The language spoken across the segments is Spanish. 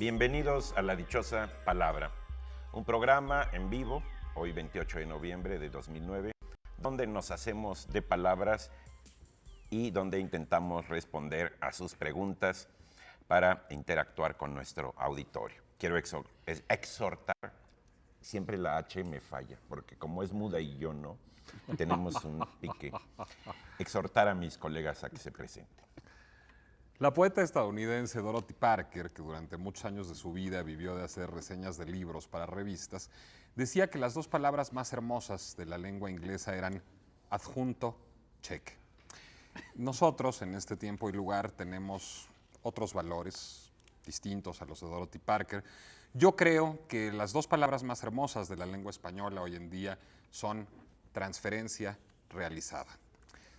Bienvenidos a La Dichosa Palabra, un programa en vivo, hoy 28 de noviembre de 2009, donde nos hacemos de palabras y donde intentamos responder a sus preguntas para interactuar con nuestro auditorio. Quiero exhortar, siempre la H me falla, porque como es muda y yo no, tenemos un pique. Exhortar a mis colegas a que se presenten. La poeta estadounidense Dorothy Parker, que durante muchos años de su vida vivió de hacer reseñas de libros para revistas, decía que las dos palabras más hermosas de la lengua inglesa eran adjunto, cheque. Nosotros, en este tiempo y lugar, tenemos otros valores distintos a los de Dorothy Parker. Yo creo que las dos palabras más hermosas de la lengua española hoy en día son transferencia realizada.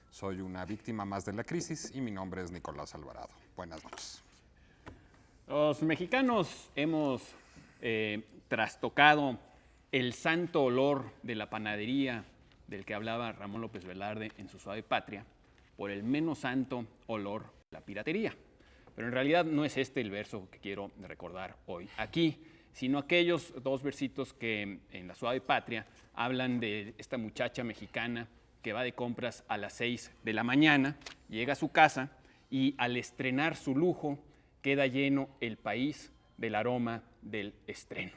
Soy una víctima más de la crisis y mi nombre es Nicolás Alvarado. Buenas noches. Los mexicanos hemos trastocado el santo olor de la panadería del que hablaba Ramón López Velarde en Su Suave Patria por el menos santo olor de la piratería. Pero en realidad no es este el verso que quiero recordar hoy aquí, sino aquellos dos versitos que en La Suave Patria hablan de esta muchacha mexicana que va de compras a las 6 de la mañana, llega a su casa y al estrenar su lujo queda lleno el país del aroma del estreno.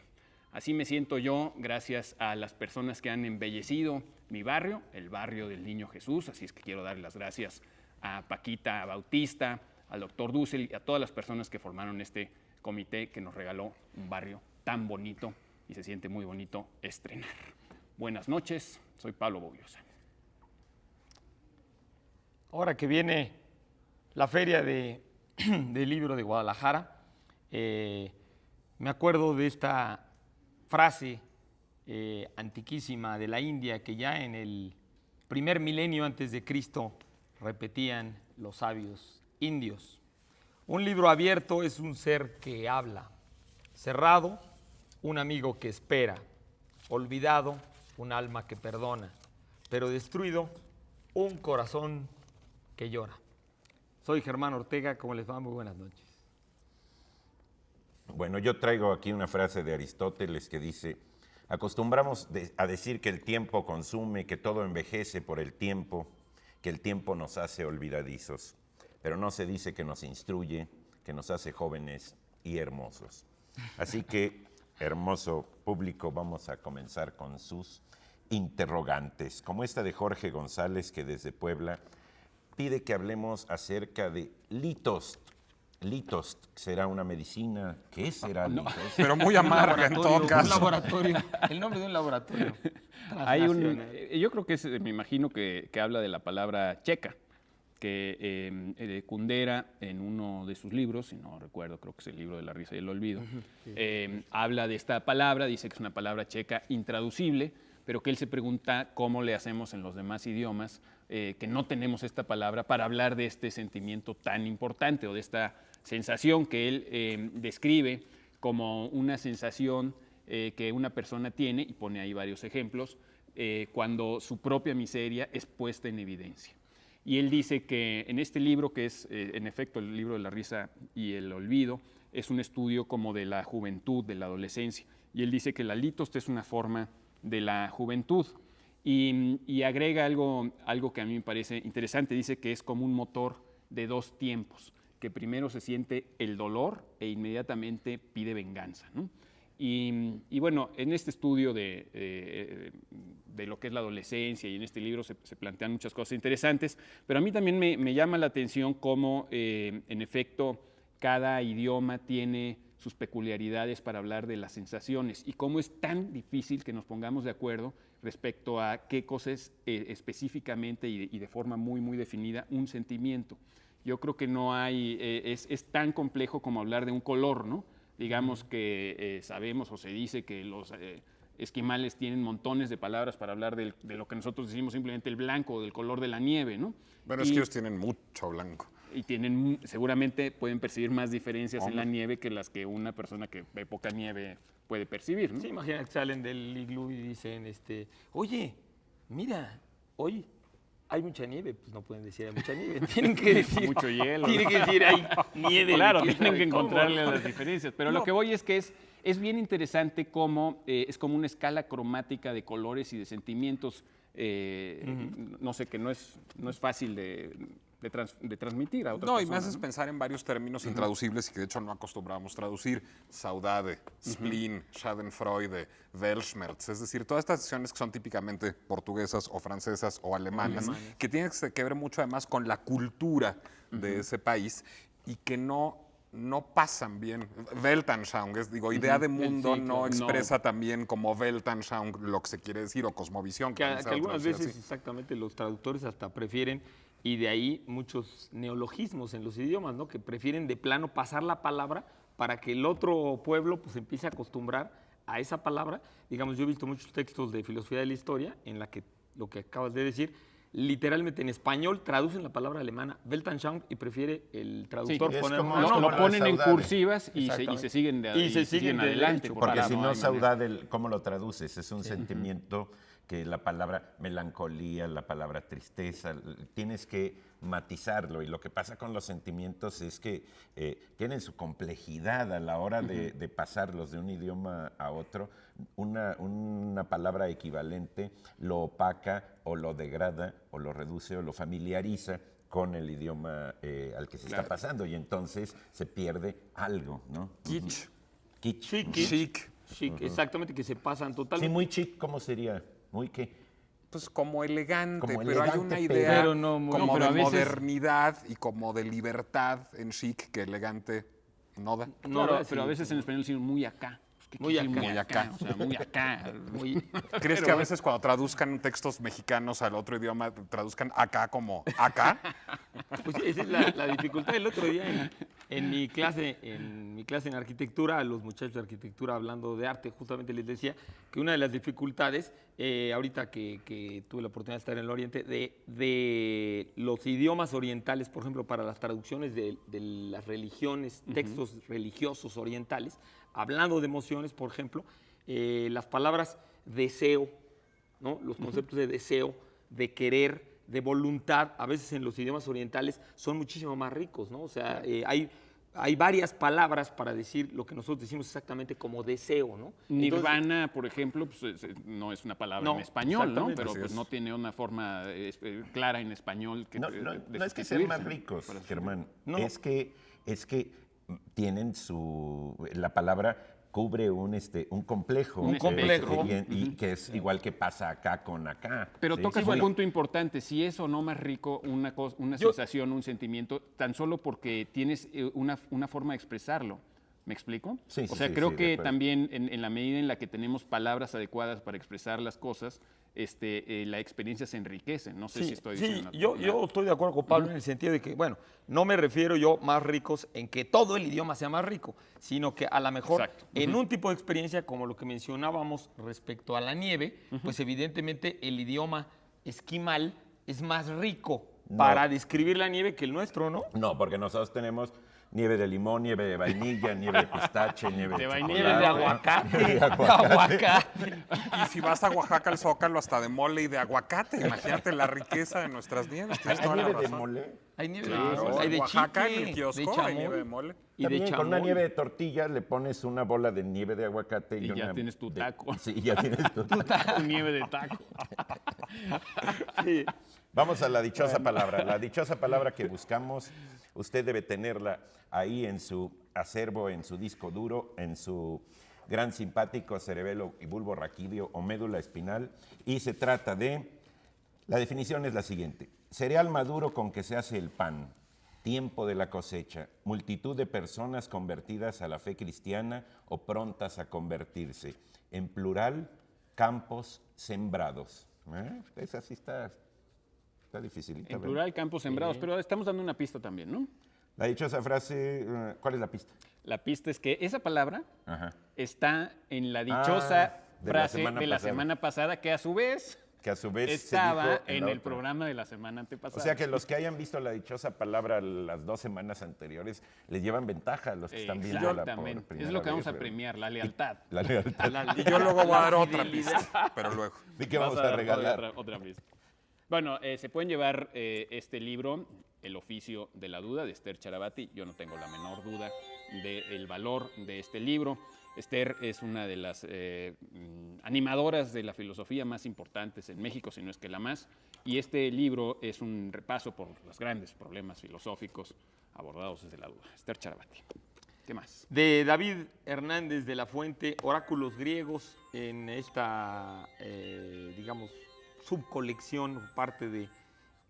Así me siento yo gracias a las personas que han embellecido mi barrio, el barrio del Niño Jesús, así es que quiero darle las gracias a Paquita Bautista, al doctor Dussel y a todas las personas que formaron este comité que nos regaló un barrio tan bonito y se siente muy bonito estrenar. Buenas noches, soy Pablo Boviosa. Ahora que viene la feria del libro de Guadalajara, me acuerdo de esta frase antiquísima de la India que ya en el primer milenio antes de Cristo repetían los sabios indios. Un libro abierto es un ser que habla, cerrado, un amigo que espera, olvidado, un alma que perdona, pero destruido, un corazón que llora. Soy Germán Ortega, ¿cómo les va? Muy buenas noches. Bueno, yo traigo aquí una frase de Aristóteles que dice: acostumbramos a decir que el tiempo consume, que todo envejece por el tiempo, que el tiempo nos hace olvidadizos, pero no se dice que nos instruye, que nos hace jóvenes y hermosos. Así que, hermoso público, vamos a comenzar con sus interrogantes, como esta de Jorge González, que desde Puebla pide que hablemos acerca de Litost. Litost será una medicina. ¿Qué será Litost? Pero muy amarga en todo caso. Un laboratorio, el nombre de un laboratorio. Yo creo que me imagino que habla de la palabra checa, que Kundera en uno de sus libros, si no recuerdo, creo que es el libro de la risa y el olvido, habla de esta palabra, dice que es una palabra checa intraducible, pero que él se pregunta cómo le hacemos en los demás idiomas, que no tenemos esta palabra para hablar de este sentimiento tan importante o de esta sensación que él describe como una sensación que una persona tiene, y pone ahí varios ejemplos, cuando su propia miseria es puesta en evidencia. Y él dice que en este libro, que es en efecto el libro de la risa y el olvido, es un estudio como de la juventud, de la adolescencia. Y él dice que la litost es una forma de la juventud. Y agrega algo que a mí me parece interesante. Dice que es como un motor de dos tiempos, que primero se siente el dolor e inmediatamente pide venganza, ¿no? Y bueno, en este estudio de lo que es la adolescencia y en este libro se plantean muchas cosas interesantes, pero a mí también me llama la atención cómo, en efecto, cada idioma tiene sus peculiaridades para hablar de las sensaciones y cómo es tan difícil que nos pongamos de acuerdo respecto a qué cosa es específicamente y de forma muy, muy definida un sentimiento. Yo creo que no hay, es tan complejo como hablar de un color, ¿no? Digamos que sabemos o se dice que los esquimales tienen montones de palabras para hablar de lo que nosotros decimos simplemente el blanco o del color de la nieve, ¿no? Bueno, es que ellos tienen mucho blanco. Y seguramente pueden percibir más diferencias en la nieve que las que una persona que ve poca nieve puede percibir, ¿no? Sí, imagina que salen del iglú y dicen, oye, mira, hoy hay mucha nieve, pues no pueden decir hay mucha nieve. Tienen que decir Mucho hielo. Tienen que decir hay nieve. Claro, quién tienen sabe que cómo. encontrarle las diferencias. Pero lo que voy es que es bien interesante cómo es como una escala cromática de colores y de sentimientos, no sé, que no es fácil de transmitir a otras No, personas. y me haces pensar en varios términos intraducibles y que de hecho no acostumbramos traducir. Saudade, spleen, schadenfreude, Weltschmerz. Es decir, todas estas acciones que son típicamente portuguesas o francesas o alemanas, que tienen que ver mucho además con la cultura de ese país y que no pasan bien. Weltanschauung, idea de mundo Sí, no claro. expresa también como Weltanschauung lo que se quiere decir, o cosmovisión. Que como se algunas traduce veces así. exactamente los traductores hasta prefieren, y de ahí muchos neologismos en los idiomas, ¿no? Que prefieren de plano pasar la palabra para que el otro pueblo pues empiece a acostumbrar a esa palabra. Digamos, yo he visto muchos textos de filosofía de la historia en la que lo que acabas de decir, literalmente en español traducen la palabra alemana Weltanschauung y prefiere el traductor es poner como- una es Lo como nota. ponen en saudade. cursivas y se Exactamente. siguen, Y se siguen adelante. derecho, Porque para si no, hay manera. saudade, ¿cómo lo traduces? Es un sentimiento que la palabra melancolía, la palabra tristeza, tienes que matizarlo. Y lo que pasa con los sentimientos es que tienen su complejidad a la hora de pasarlos de un idioma a otro. Una palabra equivalente lo opaca o lo degrada o lo reduce o lo familiariza con el idioma al que se está pasando, y entonces se pierde algo, ¿no? Kitsch. Kitsch. Chic, Chic. chic, exactamente, que se pasan Sí, totalmente. muy chic, ¿cómo sería? Muy qué. Pues como elegante, Como pero hay elegante, una pero- idea Pero no muy- como no, pero de a veces- modernidad y como de libertad en chic que elegante no da. No, Claro, sí, pero a veces en español decimos muy acá. Pues, ¿qué Muy quiere decir acá. Muy acá. O sea, muy acá. muy- ¿Crees que a veces cuando traduzcan textos mexicanos al otro idioma traduzcan acá como acá? Pues esa es la dificultad. El otro día en mi clase en arquitectura, a los muchachos de arquitectura hablando de arte, justamente les decía que una de las dificultades, ahorita que tuve la oportunidad de estar en el Oriente, de los idiomas orientales, por ejemplo, para las traducciones de las religiones, textos religiosos orientales, hablando de emociones, por ejemplo, las palabras deseo, ¿no? Los conceptos de deseo, de querer, de voluntad, a veces en los idiomas orientales son muchísimo más ricos, ¿no? O sea, hay varias palabras para decir lo que nosotros decimos exactamente como deseo, ¿no? Nirvana, por ejemplo, pues, no es una palabra No, en español, ¿no? exactamente. Pero Así pues, es. no tiene una forma clara en español que No, de no es que sean sustituirse, más ¿no? ricos, Para- Germán. No. Es que tienen la palabra cubre un complejo. Un complejo. Y que es igual que pasa acá con acá. Pero ¿sí? tocas Sí, un punto importante, si es o no más rico una sensación, un sentimiento, tan solo porque tienes una forma de expresarlo. ¿Me explico? Sí, o sí, sea, sí, creo sí, de que acuerdo. también en la medida en la que tenemos palabras adecuadas para expresar las cosas, la experiencia se enriquece. No sé si estoy diciendo yo estoy de acuerdo con Pablo en el sentido de que, bueno, no me refiero yo más ricos en que todo el idioma sea más rico, sino que a lo mejor Exacto. en un tipo de experiencia como lo que mencionábamos respecto a la nieve, pues evidentemente el idioma esquimal es más rico No. para describir la nieve que el nuestro, ¿no? No, porque nosotros tenemos nieve de limón, nieve de vainilla, nieve de pistache, nieve de De vainilla, Nieve de aguacate, de aguacate. Y si vas a Oaxaca al Zócalo, hasta de mole y de aguacate. Imagínate la riqueza de nuestras nieves. Tienes ¿Hay toda la nieve de razón. mole? Hay nieve Claro, de, hay en de Oaxaca, chicle, en el kiosco, de hay chamoy nieve de mole. y de También con una chamoy. nieve de tortilla le pones una bola de nieve de aguacate Y ya una tienes tu taco. Sí, ya tienes tu taco. nieve de taco. Sí. Vamos a la dichosa palabra. La dichosa palabra que buscamos, usted debe tenerla ahí en su acervo, en su disco duro, en su gran simpático cerebelo y bulbo raquídeo o médula espinal. Y se trata de, la definición es la siguiente: cereal maduro con que se hace el pan, tiempo de la cosecha, multitud de personas convertidas a la fe cristiana o prontas a convertirse. En plural, campos sembrados. Esa sí está dificilita. En ¿verdad? plural, campos sembrados, pero estamos dando una pista también, ¿no? La dichosa frase, ¿cuál es la pista? La pista es que esa palabra Ajá. está en la dichosa de la frase semana de la pasada. semana pasada, que a su vez Que a su vez estaba se dijo en la el otra. programa de la semana antepasada. O sea que los que hayan visto la dichosa palabra las 2 semanas anteriores les llevan ventaja a los que están viendo la por Exactamente. primera Es lo que vamos vez, a ¿verdad? premiar, la lealtad. La lealtad. Y yo luego voy a dar La otra fidelidad. pista, pero luego. ¿De qué vamos Vas a dar regalar? Otra pista. Bueno, se pueden llevar este libro, El oficio de la duda, de Esther Charabati. Yo no tengo la menor duda del valor de este libro. Esther es una de las animadoras de la filosofía más importantes en México, si no es que la más. Y este libro es un repaso por los grandes problemas filosóficos abordados desde la duda. Esther Charabati. ¿Qué más? De David Hernández de la Fuente, Oráculos griegos, en esta, digamos, subcolección, parte de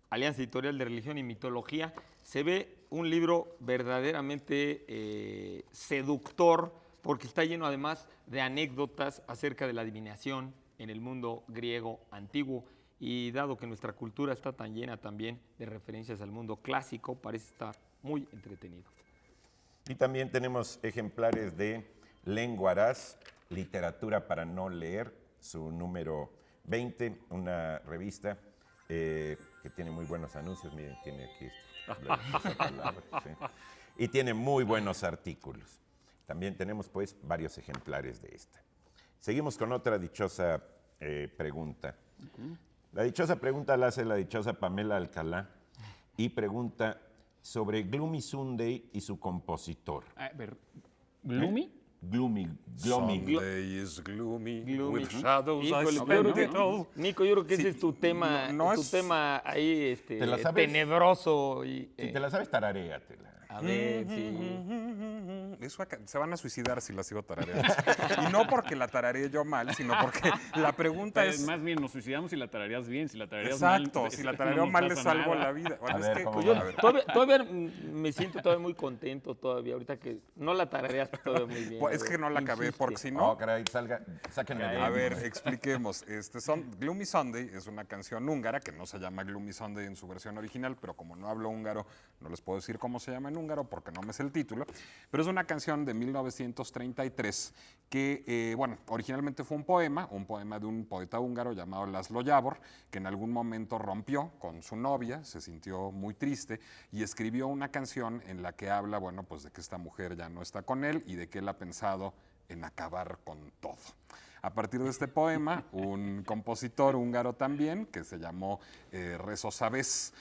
Alianza Editorial de Religión y Mitología, se ve un libro verdaderamente seductor, porque está lleno además de anécdotas acerca de la adivinación en el mundo griego antiguo. Y dado que nuestra cultura está tan llena también de referencias al mundo clásico, parece estar muy entretenido. Y también tenemos ejemplares de Lenguaraz, Literatura para no leer, su número 20, una revista que tiene muy buenos anuncios. Miren, tiene aquí esa palabra, ¿sí? Y tiene muy buenos artículos. También tenemos pues varios ejemplares de esta. Seguimos con otra dichosa pregunta. La dichosa pregunta la hace la dichosa Pamela Alcalá y pregunta sobre Gloomy Sunday y su compositor. A ver, ¿Gloomy? Gloomy. Sunday is gloomy, Gloomy. with shadows I Híjole, spend it ¿no? all. Nico, yo creo que ese es tu tema, no tu es- tema ahí ¿Te la sabes? tenebroso. Y, Si te la sabes, tararéatela. a ver, sí. Se van a suicidar si la sigo tarareando. Y no porque la tarareé yo mal, sino porque la pregunta Pero es... más bien, nos suicidaríamos si la tarareas bien. Si la tarareas mal, Exacto, pues, si la no tarareo nos mal le pasa salvo nada. la vida. Bueno, A ver, ¿cómo Yo va? A ver. todavía me siento todavía muy contento todavía, ahorita que no la tarareas todavía muy bien. Pues es que no la acabé, Insiste. porque si No, no... caray, sáquenme de A ahí. ver, expliquemos. Gloomy Sunday es una canción húngara que no se llama Gloomy Sunday en su versión original, pero como no hablo húngaro, no les puedo decir cómo se llama en húngaro porque no me sé el título. Pero es una canción de 1933 que, bueno, originalmente fue un poema de un poeta húngaro llamado Laszlo Jábor, que en algún momento rompió con su novia, se sintió muy triste y escribió una canción en la que habla, bueno, pues de que esta mujer ya no está con él y de que él ha pensado en acabar con todo. A partir de este poema, un compositor húngaro también, que se llamó Rezo Savés,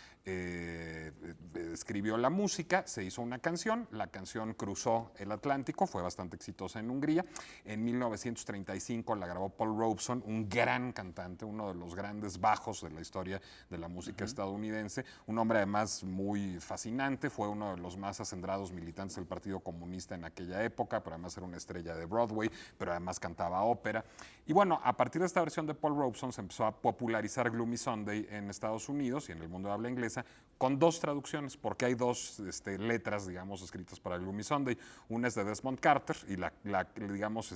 escribió la música, se hizo una canción, la canción cruzó el Atlántico, fue bastante exitosa en Hungría. En 1935 la grabó Paul Robeson, un gran cantante, uno de los grandes bajos de la historia de la música estadounidense, un hombre además muy fascinante, fue uno de los más acendrados militantes del Partido Comunista en aquella época, pero además era una estrella de Broadway, pero además cantaba ópera. Y bueno, a partir de esta versión de Paul Robeson se empezó a popularizar Gloomy Sunday en Estados Unidos y en el mundo de habla inglesa con dos traducciones, porque hay dos letras, digamos, escritas para Gloomy Sunday. Una es de Desmond Carter y la digamos,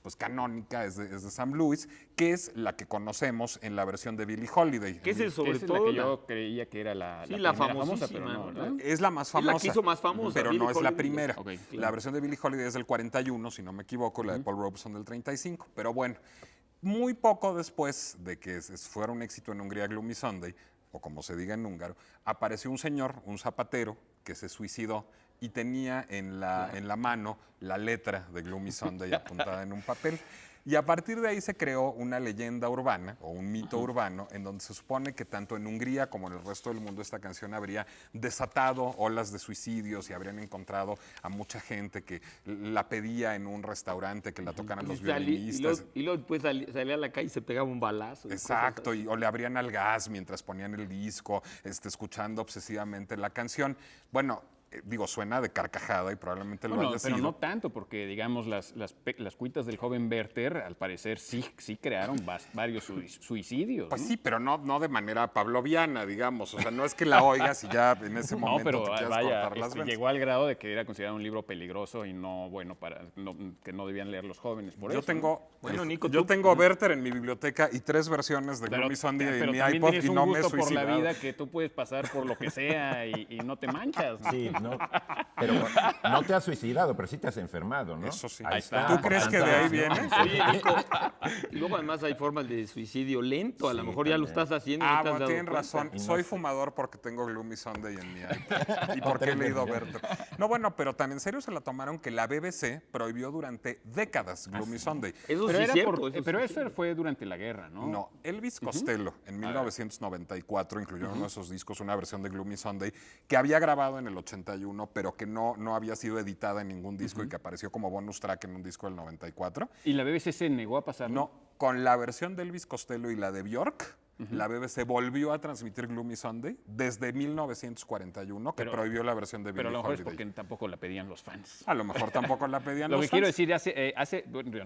pues canónica es de Sam Lewis, que es la que conocemos en la versión de Billie Holiday. Que ese es sobre Esa es todo la que yo creía que era la la primera famosa, famosísima, pero no, ¿no? ¿verdad? Es la más Es la que famosa. hizo más famosa, pero Billie no es la Holiday. primera. Ok, claro. La versión de Billie Holiday es del 41, si no me equivoco, la de Paul Robeson del 35. Pero bueno, muy poco después de que fuera un éxito en Hungría Gloomy Sunday, o como se diga en húngaro, apareció un señor, un zapatero, que se suicidó y tenía en la mano la letra de Gloomy Sunday apuntada en un papel. Y a partir de ahí se creó una leyenda urbana o un mito urbano en donde se supone que tanto en Hungría como en el resto del mundo esta canción habría desatado olas de suicidios y habrían encontrado a mucha gente que la pedía en un restaurante, que la tocaran los violinistas. Y luego después salía a la calle y se pegaba un balazo. y Exacto, cosas o le abrían al gas mientras ponían el disco, escuchando obsesivamente la canción. Bueno, digo, suena de carcajada y probablemente lo Bueno, haya pero sido. no tanto, porque digamos las cuitas del joven Werther, al parecer sí crearon varios suicidios. Pues ¿no? sí, pero no de manera pavloviana, digamos. O sea, no es que la oigas y ya en ese momento No, pero te quieras vaya, cortar las venas. llegó al grado de que era considerado un libro peligroso y no bueno que no debían leer los jóvenes por Yo eso. tengo, Bueno, Nico, yo tú- tengo Werther en mi biblioteca y 3 versiones de Pero, Gloomy Sunday en pero mi también iPod tienes y un no me he gusto por la suicidado. vida que tú puedes pasar por lo que sea y no te manchas. ¿no? Sí, No, pero no te has suicidado, pero sí te has enfermado, ¿no? Eso sí. Ahí está. ¿Tú crees que de ahí viene? Oye, Nico, y luego además hay formas de suicidio lento. A lo Sí, mejor ya lo también. estás haciendo y no te has Bueno, dado tienen cuenta. razón. Y no Soy sé. fumador porque tengo Gloomy Sunday en mi iPad. Y porque he leído Werther. No, bueno, pero tan en serio se la tomaron que la BBC prohibió durante décadas Gloomy Sunday. Eso Pero, sí era es cierto. por- eso sí pero es ese fue durante la guerra, ¿no? No, Elvis Costello en 1994 incluyó en uno de esos discos una versión de Gloomy Sunday que había grabado en el 81, pero que no había sido editada en ningún disco y que apareció como bonus track en un disco del 94. ¿Y la BBC se negó a pasarlo? No, con la versión de Elvis Costello y la de Björk, la BBC volvió a transmitir Gloomy Sunday desde 1941, que Pero- prohibió la versión de Pero a Billie lo mejor es Holiday. porque tampoco la pedían los fans. A lo mejor tampoco la pedían Lo los que quiero fans. decir, bueno, yo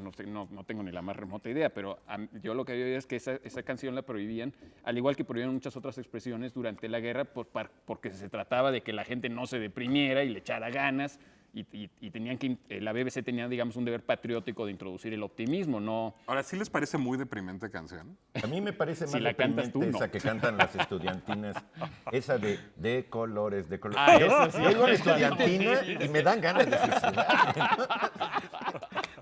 no tengo ni la más remota idea, pero yo lo que había es que esa canción la prohibían, al igual que prohibían muchas otras expresiones durante la guerra, porque se trataba de que la gente no se deprimiera y le echara ganas. Y tenían que, la BBC tenía, digamos, un deber patriótico de introducir el optimismo, no... Ahora, ¿sí les parece muy deprimente canción? A mí me parece más Si la cantas tú, deprimente no. esa que cantan las estudiantinas, esa de colores, de colores. Ah, Yo esa sí. oigo la estudiantina y me dan ganas de suicidar.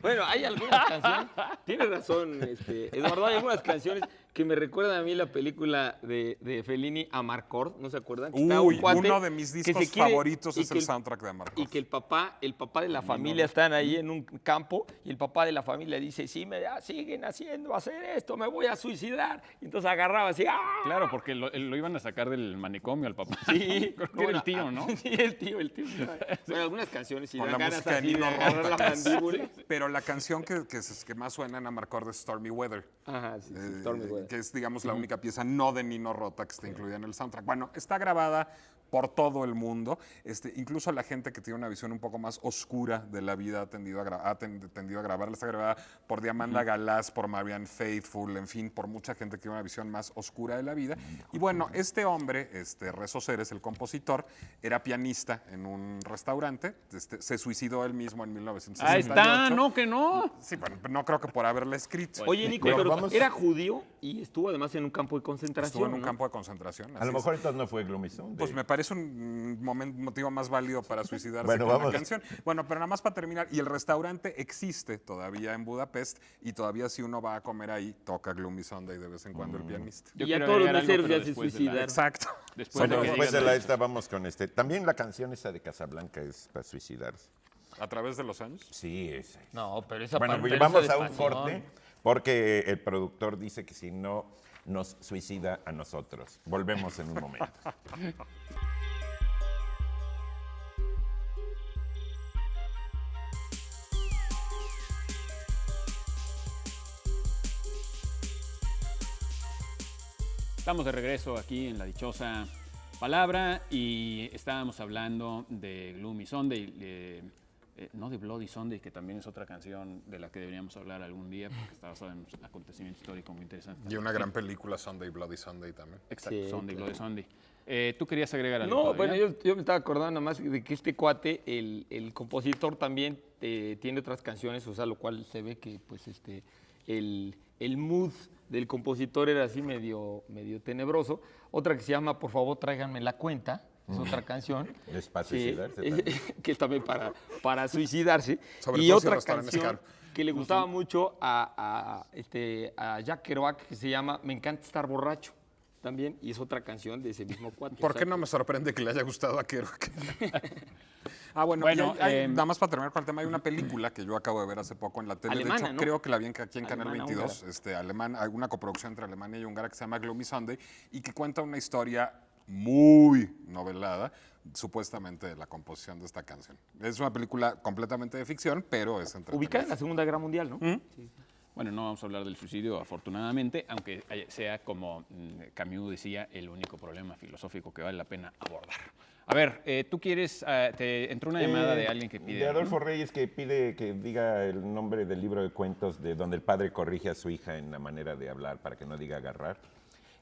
Bueno, hay algunas canciones, tienes razón, Eduardo, hay algunas canciones que me recuerdan a mí la película de Fellini, Amarcord, ¿no se acuerdan? Que está Uy, un cuate uno de mis que discos se quiere- favoritos y es que el soundtrack de Amarcord. Y que el papá de la familia están ahí en un campo y el papá de la familia dice, si me siguen haciendo hacer esto, me voy a suicidar. Y entonces agarraba así, ¡ah! Claro, porque lo iban a sacar del manicomio al papá. Sí, Creo que era el tío, ¿no? Sí, el tío. Bueno, algunas canciones sí Con dan la ganas música de así de Nino agarrar la Rota. mandíbula. Pero la canción que más suena en Amarcord es Stormy Weather. Ajá, sí, Stormy Weather. Que es, digamos, la única pieza no de Nino Rota que está incluida en el soundtrack. Bueno, está grabada por todo el mundo. Incluso la gente que tiene una visión un poco más oscura de la vida ha tendido a grabarla. Está grabada por Diamanda Galás, por Marianne Faithfull, en fin, por mucha gente que tiene una visión más oscura de la vida. Y bueno, este hombre, Rezo Ceres, el compositor, era pianista en un restaurante. Se suicidó él mismo en 1968. Ahí está, no, que no. Sí, bueno, no creo que por haberla escrito. Oye, Nico, Pero pero vamos- era judío y estuvo además en un campo de concentración. Estuvo en un ¿no? campo de concentración. A así lo es. mejor entonces no fue Gloomy Sunday. Pues me parece un motivo más válido para suicidarse Bueno, que una vamos. canción. Bueno, pero nada más para terminar, y el restaurante existe todavía en Budapest y todavía si uno va a comer ahí, toca Gloomy Sunday de vez en cuando el pianista. Yo Y ya quiero todos los agregar algo, meseros pero ya se después de la- suicidaron. Exacto. Después Bueno, de que después de digan- esta vamos con También la canción esa de Casablanca es para suicidarse. A través de los años. Sí, esa. No, pero esa Bueno, parte vamos esa a de un pasión. corte porque el productor dice que si no nos suicida a nosotros. Volvemos en un momento. Estamos de regreso aquí en La Dichosa Palabra y estábamos hablando de Gloomy Sunday, no de Bloody Sunday, que también es otra canción de la que deberíamos hablar algún día, porque está basada en un acontecimiento histórico muy interesante. Y una gran película, Sunday, Bloody Sunday también. Exacto, Sí, Sunday, claro. Bloody Sunday. ¿Tú querías agregar algo No, todavía? bueno, yo me estaba acordando nada más de que este cuate, el compositor también tiene otras canciones, o sea, lo cual se ve que pues el mood del compositor era así medio tamebroso. Otra que se llama Por favor, tráiganme la cuenta, es otra canción. Es para suicidarse que, también. que es también para suicidarse. Sobre Y todo si el otra restaurante es canción caro. que le gustaba mucho a Jack Kerouac, que se llama Me encanta estar borracho. También, y es otra canción de ese mismo cuate. ¿Por o sea, qué no me sorprende que le haya gustado a Kerouac? Bueno, Bueno, nada más para terminar con el tema, hay una película que yo acabo de ver hace poco en la tele. Alemana, de hecho, ¿no? creo que la vi aquí en Canal Alemana, 22, hay una coproducción entre Alemania y Hungría que se llama Gloomy Sunday y que cuenta una historia muy novelada, supuestamente de la composición de esta canción. Es una película completamente de ficción, pero es entretenida. ubicada en la Segunda Guerra Mundial, ¿no? Sí. Bueno, no vamos a hablar del suicidio, afortunadamente, aunque sea, como Camus decía, el único problema filosófico que vale la pena abordar. A ver, tú quieres, te entró una llamada de alguien que pide... De Adolfo Reyes, que pide que diga el nombre del libro de cuentos de donde el padre corrige a su hija en la manera de hablar para que no diga agarrar.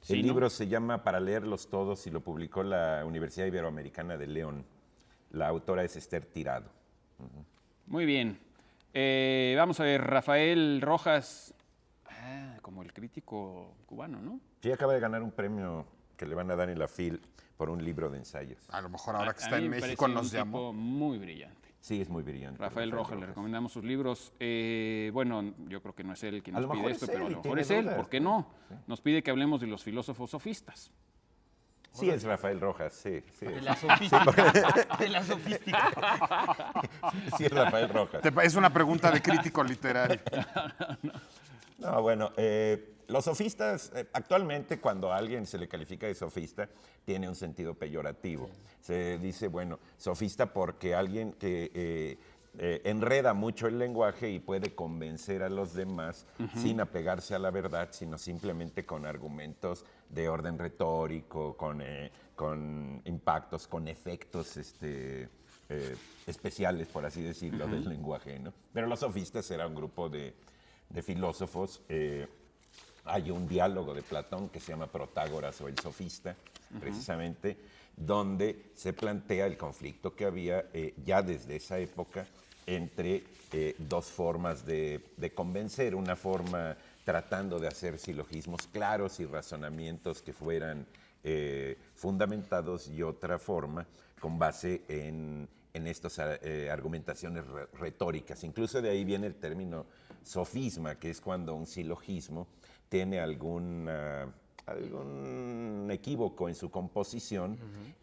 Sí, El ¿no? libro se llama Para leerlos todos y lo publicó la Universidad Iberoamericana de León. La autora es Esther Tirado. Muy bien. Vamos a ver, Rafael Rojas, como el crítico cubano, ¿no? Sí, acaba de ganar un premio que le van a dar en la FIL por un libro de ensayos. A lo mejor ahora que A está mí en me México parece nos un llamó. tipo muy brillante. Sí, es muy brillante. Rafael Rojas, le recomendamos sus libros. Bueno, yo creo que no es él quien A nos lo pide mejor esto, es pero a él lo y mejor tiene es él, dudas, ¿por qué ¿no? no? Nos pide que hablemos de los filósofos sofistas. Sí, es Rafael Rojas, sí. De la sofística. De la sofística. Sí, es Rafael Rojas. Es una pregunta de crítico literario. No, bueno, los sofistas, actualmente cuando a alguien se le califica de sofista, tiene un sentido peyorativo. Se dice, bueno, sofista porque alguien que enreda mucho el lenguaje y puede convencer a los demás sin apegarse a la verdad, sino simplemente con argumentos de orden retórico, con impactos, con efectos especiales, por así decirlo, del lenguaje, ¿no? Pero los sofistas era un grupo de filósofos. Hay un diálogo de Platón que se llama Protágoras o el sofista, precisamente, donde se plantea el conflicto que había ya desde esa época entre dos formas de convencer. Una forma tratando de hacer silogismos claros y razonamientos que fueran fundamentados, y otra forma con base en estas argumentaciones retóricas. Incluso de ahí viene el término sofisma, que es cuando un silogismo tiene algún equívoco en su composición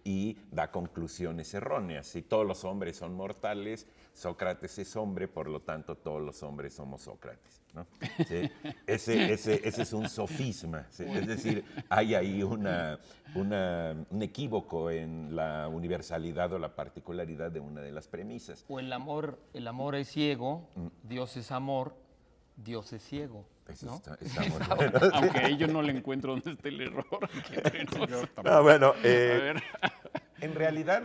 y da conclusiones erróneas. Si todos los hombres son mortales, Sócrates es hombre, por lo tanto todos los hombres somos Sócrates, ¿no? ¿Sí? Ese es un sofisma, ¿sí? Es decir, hay ahí un equívoco en la universalidad o la particularidad de una de las premisas. O el amor es ciego, Dios es amor, Dios es ciego. Eso ¿no? está muy bueno. Aunque ahí yo no le encuentro dónde está el error. No, bueno, A ver. en realidad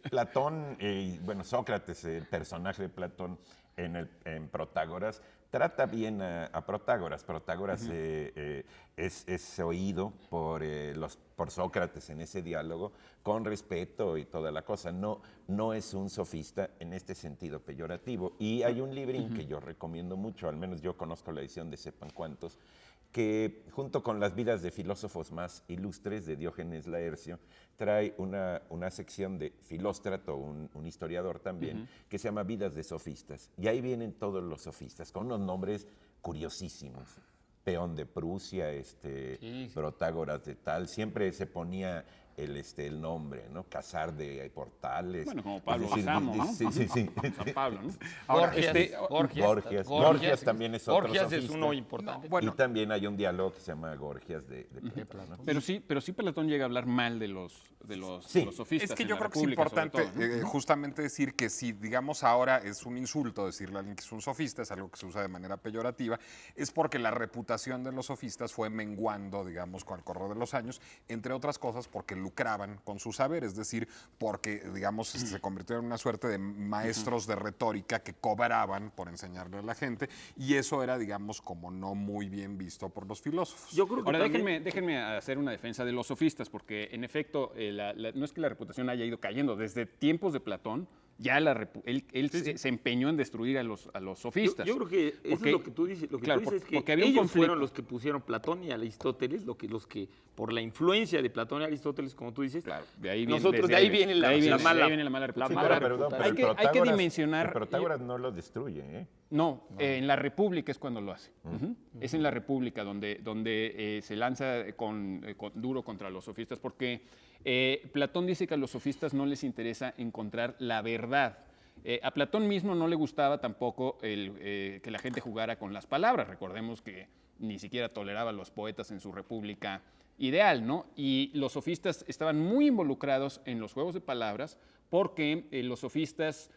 Platón, bueno, Sócrates, el personaje de Platón en Protágoras, trata bien a Protágoras. Protágoras es oído por Sócrates en ese diálogo con respeto y toda la cosa. No es un sofista en este sentido peyorativo. Y hay un librín que yo recomiendo mucho, al menos yo conozco la edición de Sepan Cuántos, que junto con las vidas de filósofos más ilustres de Diógenes Laercio, trae una sección de Filóstrato, un historiador también, que se llama Vidas de Sofistas. Y ahí vienen todos los sofistas, con unos nombres curiosísimos. Peón de Prusia, Protágoras de tal, siempre se ponía el nombre, ¿no? Casar de Portales. Bueno, como Pablo Es decir, Basamo, ¿no? Sí. San Pablo, ¿no? Ahora, Gorgias también es otro Gorgias es sofista. uno importante. Y también hay un diálogo que se llama Gorgias de Platón, ¿no? Pero sí Platón llega a hablar mal de los Sí. sofistas. Es que en yo la creo que es República, sobre importante todo, ¿no? justamente decir que si, digamos, ahora es un insulto decirle a alguien que es un sofista, es algo que se usa de manera peyorativa, es porque la reputación de los sofistas fue menguando, digamos, con el correr de los años, entre otras cosas porque lucraban con su saber, es decir, porque, digamos, se convirtieron en una suerte de maestros de retórica que cobraban por enseñarle a la gente, y eso era, digamos, como no muy bien visto por los filósofos. Yo creo que Ahora, también- déjenme hacer una defensa de los sofistas, porque en efecto, no es que la reputación haya ido cayendo. Desde tiempos de Platón, ya él se empeñó en destruir a los sofistas. Yo creo que eso Porque- es lo que tú dices. Lo que claro, tú dices es que porque había un ellos conflicto. fueron los que pusieron Platón y Aristóteles, los que por la influencia de Platón y Aristóteles, como tú dices, Claro, de ahí viene, nosotros desde de ahí viene la mala reputación. mala Pero reputación. el Hay que Protágoras- dimensionar- El Protágoras no lo destruye, ¿eh? No, en la República es cuando lo hace. Es en la República donde se lanza duro contra los sofistas, porque Platón dice que a los sofistas no les interesa encontrar la verdad. A Platón mismo no le gustaba tampoco que la gente jugara con las palabras. Recordemos que ni siquiera toleraba a los poetas en su República ideal, ¿no? Y los sofistas estaban muy involucrados en los juegos de palabras porque los sofistas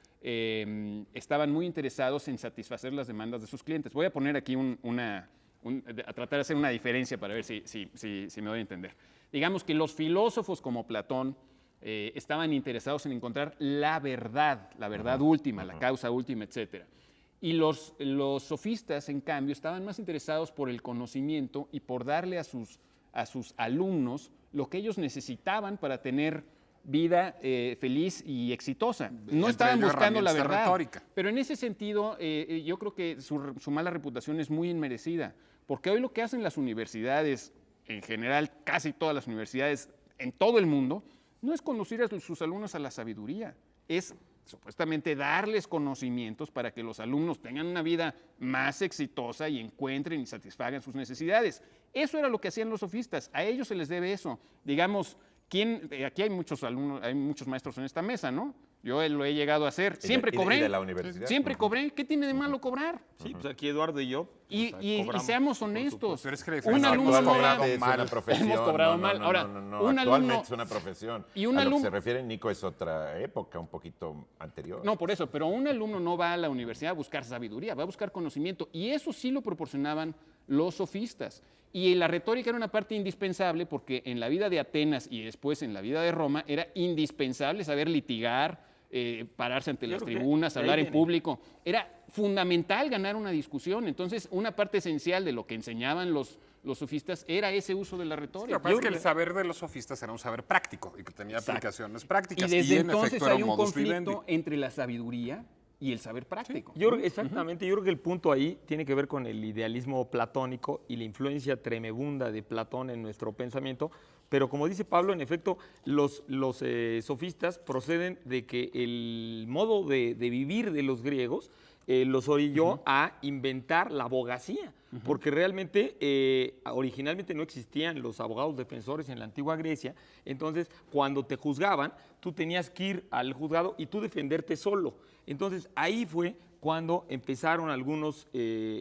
estaban muy interesados en satisfacer las demandas de sus clientes. Voy a poner aquí a tratar de hacer una diferencia para ver si me doy a entender. Digamos que los filósofos como Platón estaban interesados en encontrar la verdad última, la causa última, etc. Y los sofistas, en cambio, estaban más interesados por el conocimiento y por darle a sus alumnos lo que ellos necesitaban para tener vida feliz y exitosa. No Entre estaban ellos buscando la herramientas de verdad. retórica. Pero en ese sentido, yo creo que su mala reputación es muy inmerecida, porque hoy lo que hacen las universidades en general casi todas las universidades en todo el mundo, no es conducir a sus alumnos a la sabiduría, es supuestamente darles conocimientos para que los alumnos tengan una vida más exitosa y encuentren y satisfagan sus necesidades. Eso era lo que hacían los sofistas, a ellos se les debe eso. Digamos, aquí hay muchos alumnos, hay muchos maestros en esta mesa, ¿no? Yo lo he llegado a hacer. Siempre cobré. ¿Y de la universidad? Siempre cobré. ¿Qué tiene de malo cobrar? Sí, pues aquí Eduardo y yo. Y seamos honestos. Pero es que la Un diferencia alumno es que Actualmente cobrado es mal. una profesión. Hemos cobrado mal. Ahora, un Actualmente alumno- es una profesión. y un A lo que alumno- se refiere Nico es otra época, un poquito anterior. No, por eso, pero un alumno no va a la universidad a buscar sabiduría, va a buscar conocimiento. Y eso sí lo proporcionaban los sofistas. Y la retórica era una parte indispensable porque en la vida de Atenas y después en la vida de Roma era indispensable saber litigar, pararse ante las creo que tribunas, de ahí hablar en viene. público. Era fundamental ganar una discusión. Entonces, una parte esencial de lo que enseñaban los sofistas era ese uso de la Lo retórica. que pasa es que el saber de los sofistas era un saber práctico y que tenía aplicaciones Y prácticas. desde en entonces efecto era hay un un modus conflicto vivendi. entre la sabiduría y el saber práctico. Exactamente, yo creo que el punto ahí tiene que ver con el idealismo platónico y la influencia tremebunda de Platón en nuestro pensamiento, pero como dice Pablo, en efecto, los sofistas proceden de que el modo de vivir de los griegos los orilló a inventar la abogacía, porque realmente originalmente no existían los abogados defensores en la antigua Grecia, entonces cuando te juzgaban, tú tenías que ir al juzgado y tú defenderte solo. Entonces ahí fue cuando empezaron algunos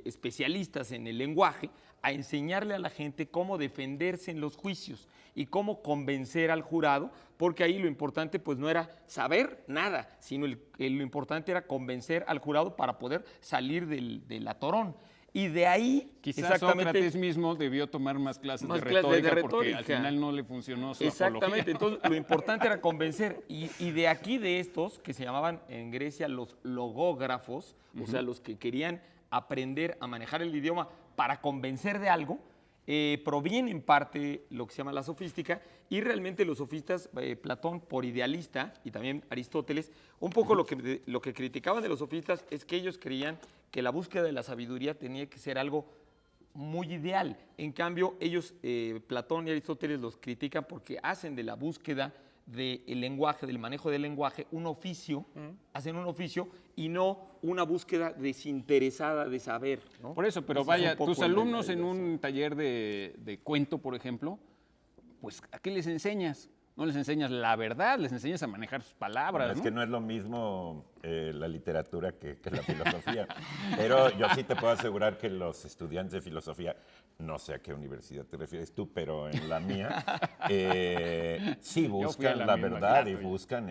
especialistas en el lenguaje a enseñarle a la gente cómo defenderse en los juicios y cómo convencer al jurado, porque ahí lo importante pues no era saber nada, sino lo importante era convencer al jurado para poder salir del atorón. Y de ahí, Quizás Sócrates mismo debió tomar más clases de retórica porque al final no le funcionó su Exactamente, apología. entonces lo importante era convencer. Y de aquí de estos, que se llamaban en Grecia los logógrafos, o sea, los que querían aprender a manejar el idioma para convencer de algo, proviene en parte lo que se llama la sofística, y realmente los sofistas, Platón por idealista y también Aristóteles, un poco lo que criticaban de los sofistas es que ellos creían que la búsqueda de la sabiduría tenía que ser algo muy ideal. En cambio, ellos, Platón y Aristóteles, los critican porque hacen de la búsqueda del lenguaje, del manejo del lenguaje, un oficio, hacen un oficio y no una búsqueda desinteresada de saber, ¿no? Por eso, pero Ese es vaya, un poco tus alumnos en un taller de cuento, por ejemplo, pues ¿a qué les enseñas? No les enseñas la verdad, les enseñas a manejar sus palabras, Es ¿no? que no es lo mismo la literatura que la filosofía. Pero yo sí te puedo asegurar que los estudiantes de filosofía, no sé a qué universidad te refieres tú, pero en la mía, sí fui a buscan la la misma verdad clase. y buscan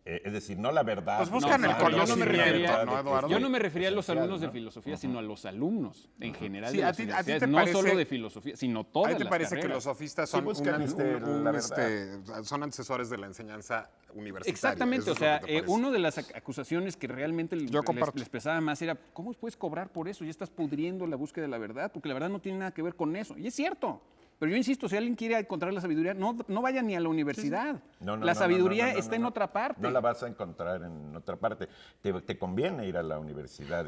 es decir, no la verdad. Pues buscan el yo no me refería, ¿no, Eduardo? yo no me refería a los esencial, alumnos de ¿no? filosofía, sino a los alumnos en general Sí, de a las ti te universidades, no parece- solo de filosofía, sino todas ¿A ti te las parece que carreras. los sofistas Sí son, buscan, la verdad. son antecesores de la enseñanza universitaria? Exactamente, Eso o es lo sea, que te parece. una de las acusaciones que realmente comparto. les pesaba más era, ¿cómo puedes cobrar por eso? Ya estás pudriendo la búsqueda de la verdad, porque la verdad no tiene nada que ver con eso. Y es cierto, pero yo insisto, si alguien quiere encontrar la sabiduría, no vaya ni a la universidad. La sabiduría está en otra parte. No la vas a encontrar en otra parte. Te conviene ir a la universidad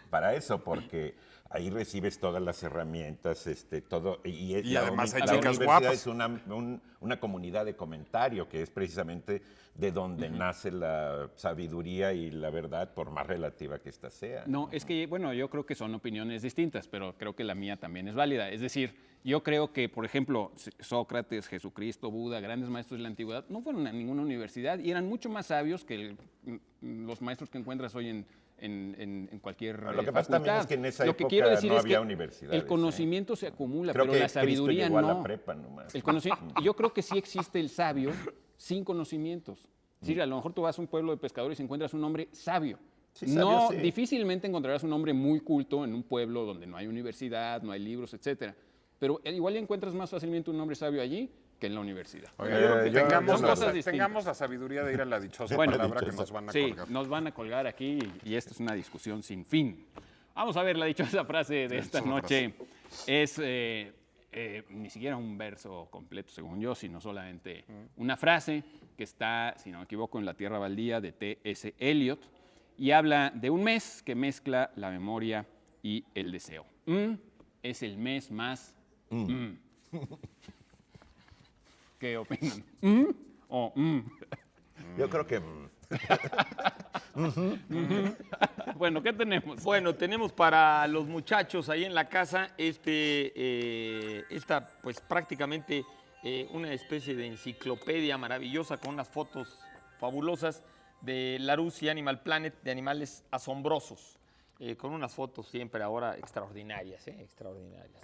para eso, porque ahí recibes todas las herramientas, todo. Y además hay la chicas universidad guapas. es una comunidad de comentario, que es precisamente de donde nace la sabiduría y la verdad, por más relativa que ésta sea. No, es que, bueno, yo creo que son opiniones distintas, pero creo que la mía también es válida. Es decir, yo creo que, por ejemplo, Sócrates, Jesucristo, Buda, grandes maestros de la antigüedad, no fueron a ninguna universidad y eran mucho más sabios que los maestros que encuentras hoy en cualquier Lo que pasa facultad. también es que en esa Lo que época quiero decir no es había que universidades, el conocimiento se acumula, Creo pero que la Cristo sabiduría llegó a no. la prepa nomás. Yo creo que sí existe el sabio sin conocimientos. Es decir, a lo mejor tú vas a un pueblo de pescadores y encuentras un hombre sabio. Sí, sabio, No, sí. difícilmente encontrarás un hombre muy culto en un pueblo donde no hay universidad, no hay libros, etcétera. Pero igual encuentras más fácilmente un hombre sabio allí que en la universidad. Oiga, son cosas distintas. tengamos la sabiduría de ir a la dichosa Bueno, palabra que dichosa. nos van a Sí, colgar. nos van a colgar aquí y esto es una discusión sin fin. Vamos a ver, la dichosa frase de esta dichosa noche es ni siquiera un verso completo, según yo, sino solamente una frase que está, si no me equivoco, en La Tierra Baldía de T.S. Eliot y habla de un mes que mezcla la memoria y el deseo. Es el mes más ¿Qué opinan? ¿O Yo creo que Bueno, ¿qué tenemos? Bueno, tenemos para los muchachos ahí en la casa esta pues prácticamente una especie de enciclopedia maravillosa con unas fotos fabulosas de Larousse y Animal Planet, de animales asombrosos, con unas fotos siempre ahora extraordinarias, extraordinarias.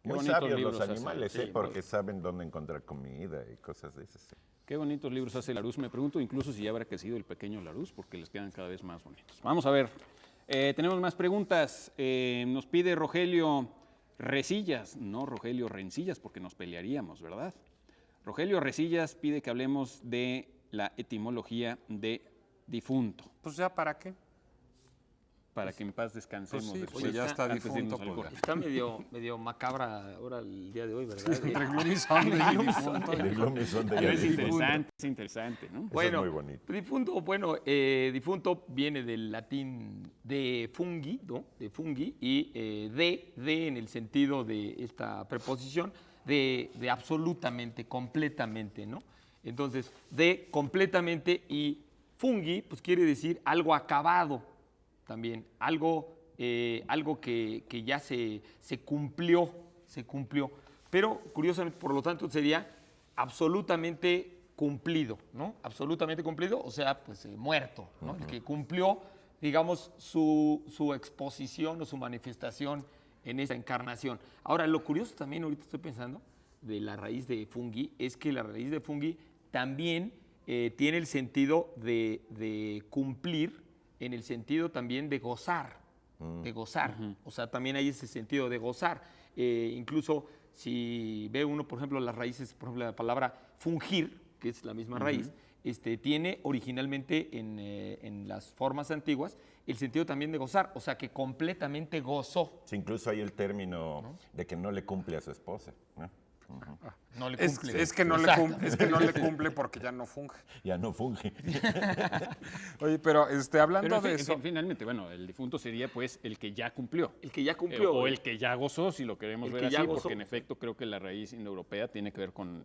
Qué muy bonitos sabios libros los hacen. animales, Sí, porque saben dónde encontrar comida y cosas de esas. Qué bonitos libros hace Larousse. Me pregunto incluso si ya habrá crecido el pequeño Larousse, porque les quedan cada vez más bonitos. Vamos a ver. Tenemos más preguntas. Nos pide Rogelio Resillas, no Rogelio Rencillas, porque nos pelearíamos, ¿verdad? Rogelio Resillas pide que hablemos de la etimología de difunto, Pues ya, ¿para qué? para que en paz descansemos. Pues sí, después, pues ya está antes de irnos difunto, al pues corte. Está medio macabra ahora el día de hoy, ¿verdad? Entre glumizón y difunto. De Glumison de Pero es Difunto. interesante, ¿no? Bueno, muy bonito. Difunto viene del latín de fungi, ¿no? De fungi, y de en el sentido de esta preposición, de absolutamente, completamente, ¿no? Entonces, de completamente y fungi, pues quiere decir algo acabado también, algo que ya se cumplió, pero curiosamente, por lo tanto, sería absolutamente cumplido, ¿no? Absolutamente cumplido, o sea, pues muerto, ¿no? El que cumplió, digamos, su exposición o su manifestación en esta encarnación. Ahora, lo curioso también, ahorita estoy pensando, de la raíz de fungi, es que la raíz de fungi también tiene el sentido de cumplir, en el sentido también de gozar, O sea, también hay ese sentido de gozar. Incluso si ve uno, por ejemplo, las raíces, por ejemplo, la palabra fungir, que es la misma raíz, tiene originalmente en las formas antiguas el sentido también de gozar, o sea, que completamente gozó. Sí, incluso hay el término de que no le cumple a su esposa, ¿no? No le Es cumple. que no le cumple, es que no le cumple porque ya no funge. Ya no funge. Oye, pero hablando Pero de eso, finalmente, bueno, el difunto sería pues el que ya cumplió. El que ya cumplió. O el que ya gozó, si lo queremos El ver que así, ya gozó. porque en efecto creo que la raíz indoeuropea tiene que ver con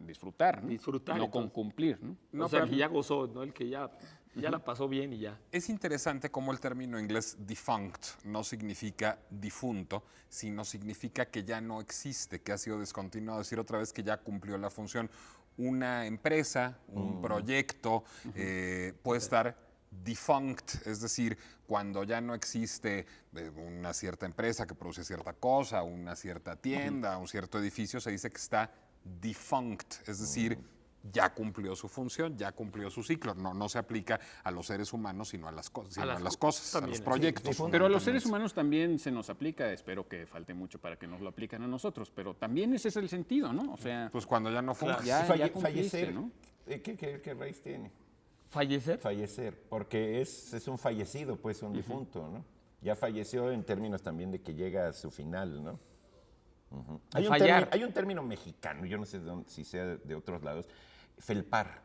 disfrutar, ¿no? Disfrutar, No con entonces. cumplir, ¿no? No, O sea, pero- el que ya gozó, ¿no? El que ya la pasó bien y ya. es interesante cómo el término inglés defunct no significa difunto, sino significa que ya no existe, que ha sido descontinuado, decir otra vez que ya cumplió la función. Una empresa, un proyecto puede estar defunct, es decir, cuando ya no existe una cierta empresa que produce cierta cosa, una cierta tienda, un cierto edificio, se dice que está defunct, es decir, ya cumplió su función, ya cumplió su ciclo. No se aplica a los seres humanos, sino a las cosas, a las las cosas cosas, a también, los proyectos. Pero a los seres humanos también se nos aplica, espero que falte mucho para que nos lo apliquen a nosotros, pero también ese es el sentido, ¿no? O sea, Pues cuando ya no funge. ya cumpliste, fallecer, ¿no? ¿qué raíz tiene? ¿Fallecer? Fallecer, porque es un fallecido, pues un difunto, ¿no? Ya falleció en términos también de que llega a su final, ¿no? Fallar. Hay un término mexicano, yo no sé si sea de otros lados, felpar.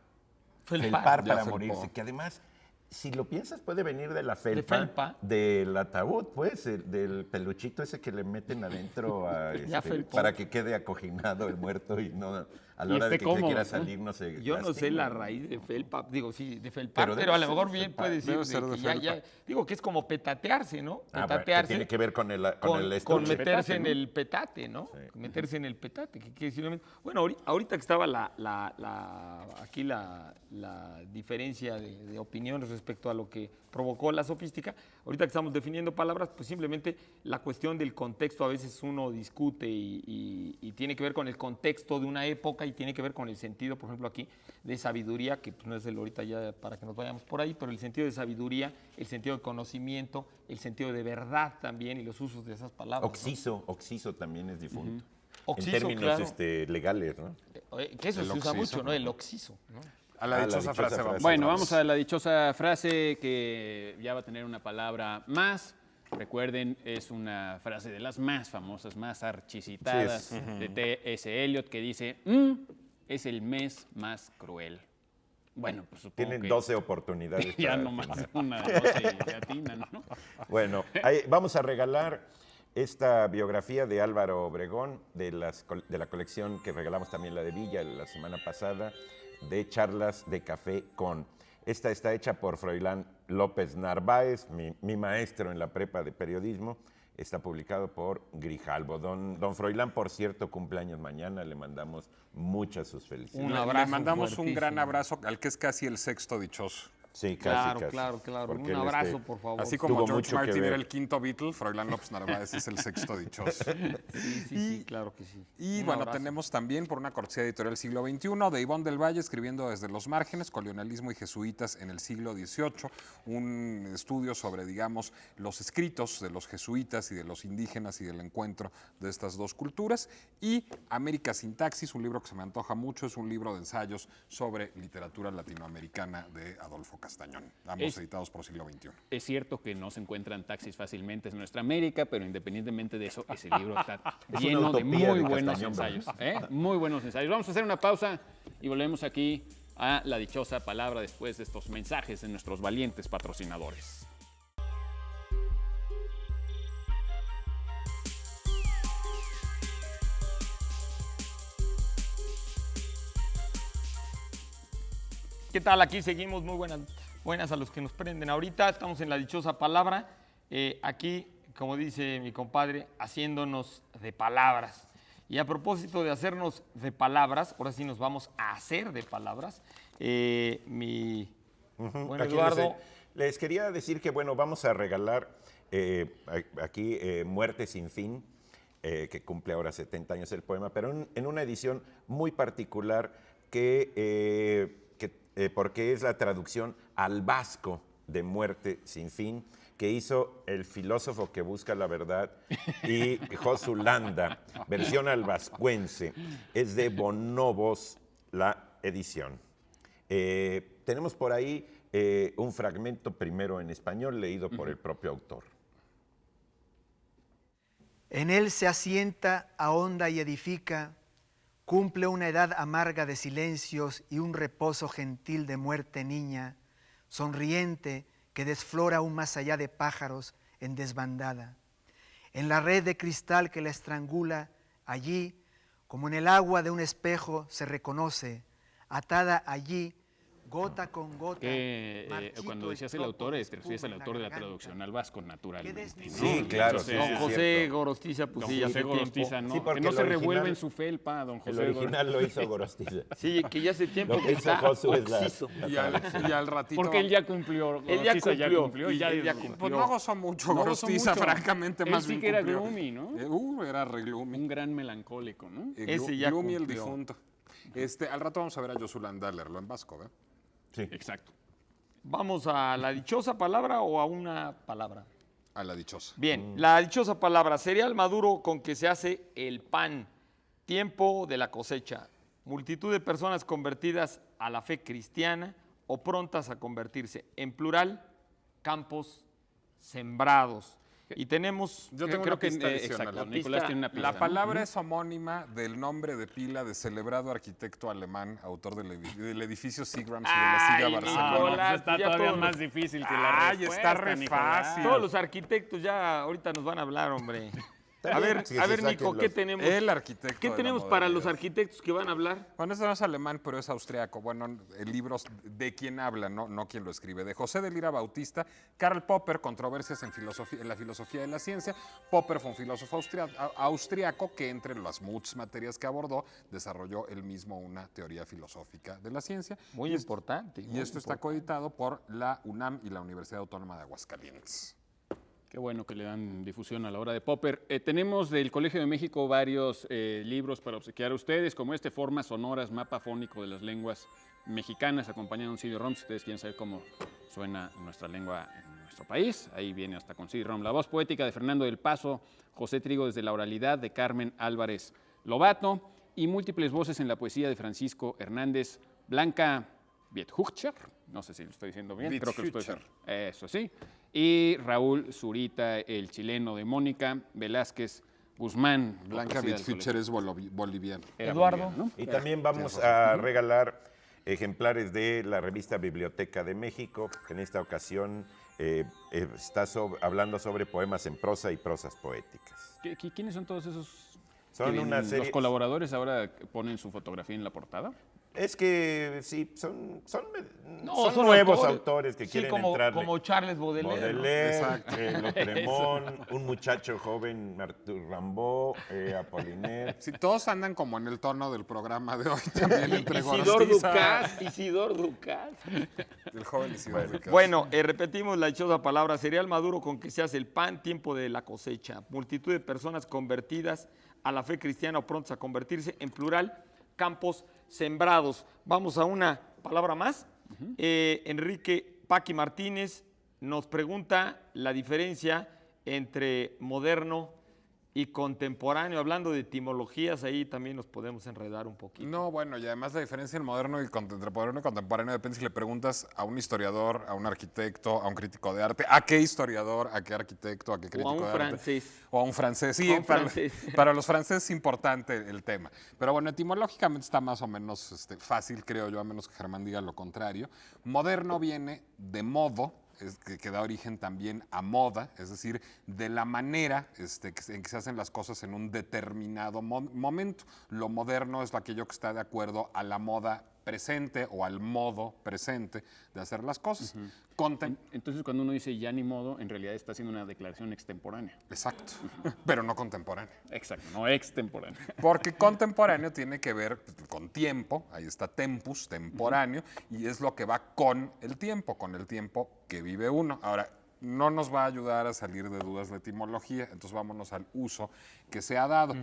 Felpar. Ya para felpó. morirse, que además, si lo piensas, puede venir de la felpa? felpa, del ataúd, pues, del peluchito ese que le meten adentro Ya felpó. para que quede acoginado el muerto y no a Y la hora de esté que cómodo, quiera ¿no? salir no se Yo no sé lastima. la raíz de felpa, digo, sí, de felpar, Pero pero, debe a lo ser mejor de bien felpar. puede decir Debe ser de ya, digo que es como petatearse, ¿no? Ah, bueno, que Petatearse. tiene que ver con el con estuche. meterse petate, en ¿no? el petate, ¿no? Meterse en el petate. ¿Qué quiere decir lo mismo? Bueno, ahorita que estaba aquí la diferencia de opiniones respecto a lo que provocó la sofística, ahorita que estamos definiendo palabras, pues simplemente la cuestión del contexto a veces uno discute y tiene que ver con el contexto de una época y tiene que ver con el sentido, por ejemplo, aquí de sabiduría, que pues no es el ahorita ya para que nos vayamos por ahí, pero el sentido de sabiduría, el sentido de conocimiento, el sentido de verdad también y los usos de esas palabras. ¿no? Oxiso también es difunto. Oxiso, en términos claro. legales, ¿no? Que eso El se usa oxiso, mucho, ¿no? ¿no? El oxiso, ¿no? A la Ah, la dichosa dichosa frase frase. vamos. Bueno, vamos a la dichosa frase que ya va a tener una palabra más. Recuerden, es una frase de las más famosas, más archicitadas de T.S. Eliot, que dice, es el mes más cruel. Bueno, pues supongo Tienen que 12 oportunidades. ya para nomás atinar. una 12 y atinan, ¿no? Bueno, vamos a regalar esta biografía de Álvaro Obregón, de la colección que regalamos también, la de Villa, la semana pasada, de charlas de café con. Esta está hecha por Froilán López Narváez, mi maestro en la prepa de periodismo. Está publicado por Grijalbo. Don Froilán, por cierto, cumpleaños mañana. Le mandamos muchas sus felicidades. Un abrazo Le mandamos un fuertísimo. gran abrazo al que es casi el sexto dichoso. Sí, Claro, casi. claro. Porque Un él, abrazo, por favor. Así como tuvo George mucho que Martin ver. era el quinto Beatle, Froilán López Narváez es el sexto dichoso. Sí, claro que sí. Y Un bueno, abrazo. tenemos también por una cortesía editorial Siglo XXI de Ivonne del Valle, escribiendo desde los márgenes, colonialismo y jesuitas en el siglo XVIII, un estudio sobre, digamos, los escritos de los jesuitas y de los indígenas y del encuentro de estas dos culturas. Y América Sintaxis, un libro que se me antoja mucho, es un libro de ensayos sobre literatura latinoamericana de Adolfo Castañón, ambos editados por Siglo XXI. Es cierto que no se encuentran taxis fácilmente en nuestra América, pero independientemente de eso, ese libro está Es lleno una de utopía muy de buenos Castañón, ensayos. Muy buenos ensayos. Vamos a hacer una pausa y volvemos aquí a la dichosa palabra después de estos mensajes de nuestros valientes patrocinadores. ¿Qué tal? Aquí seguimos. Muy buenas a los que nos prenden ahorita. Estamos en la dichosa palabra. Aquí, como dice mi compadre, haciéndonos de palabras. Y a propósito de hacernos de palabras, ahora sí nos vamos a hacer de palabras. Bueno, Aquí Eduardo. les quería decir que, bueno, vamos a regalar aquí Muerte sin fin, que cumple ahora 70 años el poema, pero en una edición muy particular porque es la traducción al vasco de Muerte sin fin, que hizo el filósofo que busca la verdad y Josu Landa, versión al vascuense. Es de Bonobos la edición. Tenemos por ahí un fragmento primero en español leído por el propio autor. En él se asienta, ahonda y edifica, cumple una edad amarga de silencios y un reposo gentil de muerte niña, sonriente que desflora aún más allá de pájaros en desbandada. En la red de cristal que la estrangula, allí, como en el agua de un espejo, se reconoce, atada allí, gota con gota. Cuando decías el autor, te refieres al autor de la traducción al vasco, naturalmente. ¿no? Sí, claro, Entonces, sí, Don es José cierto. Gorostiza, pues Don sí, José hace Gorostiza, tiempo. ¿no? Sí, porque que no el se revuelve original- en su felpa, don José El original lo hizo Gorostiza. Sí, que ya hace tiempo Lo que que hizo está Josu es la- oxiso. Y al ratito... Porque él ya cumplió. Él ya Gorostiza cumplió, y ya él ya disfrutó. Pues no gozó mucho, No gozó Gorostiza, mucho. francamente, Él más sí bien que era cumplió. gloomy, ¿no? Era re gloomy. Un gran melancólico, ¿no? Ese ya Gloomy el cumplió. difunto. Al rato vamos a ver a Josu Landa leerlo en vasco, ¿eh? Sí. Exacto. ¿Vamos a la dichosa palabra o a una palabra? A la dichosa. Bien, la dichosa palabra, cereal maduro con que se hace el pan, tiempo de la cosecha, multitud de personas convertidas a la fe cristiana o prontas a convertirse, en plural, campos sembrados. Y tenemos, Yo tengo Creo una que pista adicional. exacto. La Nicolás pista- tiene una pista. La ¿no? palabra es homónima del nombre de pila de celebrado arquitecto alemán, autor del edificio Seagrams y de la Ay, silla No, Barcelona. Nicolás, pues está ya todavía todos más los- difícil que la Ay, respuesta, está re Nicolás. fácil. todos los arquitectos ya ahorita nos van a hablar, hombre. Está A bien, ver, que a se ver, saquen Nico, ¿qué los- tenemos? El arquitecto ¿Qué de la tenemos para los modernidad. arquitectos que van a hablar? Bueno, este no es alemán, pero es austriaco. Bueno, el libro de quién habla, no quién lo escribe. De José de Lira Bautista, Karl Popper, Controversias en la filosofía de la ciencia. Popper fue un filósofo austriaco que, entre las muchas materias que abordó, desarrolló él mismo una teoría filosófica de la ciencia. Muy Y importante. Y esto está coeditado por la UNAM y la Universidad Autónoma de Aguascalientes. Qué bueno que le dan difusión a la obra de Popper. Tenemos del Colegio de México varios libros para obsequiar a ustedes, como Formas Sonoras, Mapa Fónico de las Lenguas Mexicanas, acompañado de un CD-ROM, si ustedes quieren saber cómo suena nuestra lengua en nuestro país. Ahí viene hasta con CD-ROM. La voz poética de Fernando del Paso, José Trigo desde la oralidad, de Carmen Álvarez Lobato, y múltiples voces en la poesía de Francisco Hernández, Blanca Viethucher, no sé si lo estoy diciendo bien, creo que lo estoy diciendo. Eso sí. Y Raúl Zurita, el chileno, de Mónica Velázquez Guzmán. Blanca poesía del Bitfucher es boliviana. Era Eduardo. boliviano, ¿no? Y también vamos a regalar ejemplares de la revista Biblioteca de México, que en esta ocasión está hablando sobre poemas en prosa y prosas poéticas. ¿Quiénes son todos esos? Son una serie... ¿Los colaboradores ahora ponen su fotografía en la portada? Es que sí, son No, nuevos autores que sí, quieren como, entrarle. como Charles Baudelaire. ¿no? Baudelaire, Lautréamont, un muchacho joven, Arthur Rimbaud, Apollinaire. Sí, todos andan como en el tono del programa de hoy también entre Isidor Gorostiza. Ducás. El joven Isidor Ducás. Bueno, repetimos la dichosa palabra, cereal maduro con que se hace el pan, tiempo de la cosecha. Multitud de personas convertidas a la fe cristiana o prontas a convertirse, en plural, campos sembrados. Vamos a una palabra más. Enrique Paqui Martínez nos pregunta la diferencia entre moderno y contemporáneo. Hablando de etimologías, ahí también nos podemos enredar un poquito. No, bueno, y además la diferencia en moderno y contemporáneo depende si le preguntas a un historiador, a un arquitecto, a un crítico de arte, a qué historiador, a qué arquitecto, a qué crítico de arte. francés. O a un francés. Sí, A un francés. para los franceses es importante el tema. Pero bueno, etimológicamente está más o menos fácil, creo yo, a menos que Germán diga lo contrario. Moderno viene de modo, que da origen también a moda, es decir, de la manera en que se hacen las cosas en un determinado momento. Lo moderno es aquello que está de acuerdo a la moda presente o al modo presente de hacer las cosas. Entonces, cuando uno dice ya ni modo, en realidad está haciendo una declaración extemporánea. Exacto, pero no contemporánea. Exacto, no extemporánea. Porque contemporáneo tiene que ver con tiempo, ahí está tempus, temporáneo, y es lo que va con el tiempo que vive uno. Ahora, no nos va a ayudar a salir de dudas la etimología, entonces vámonos al uso que se ha dado.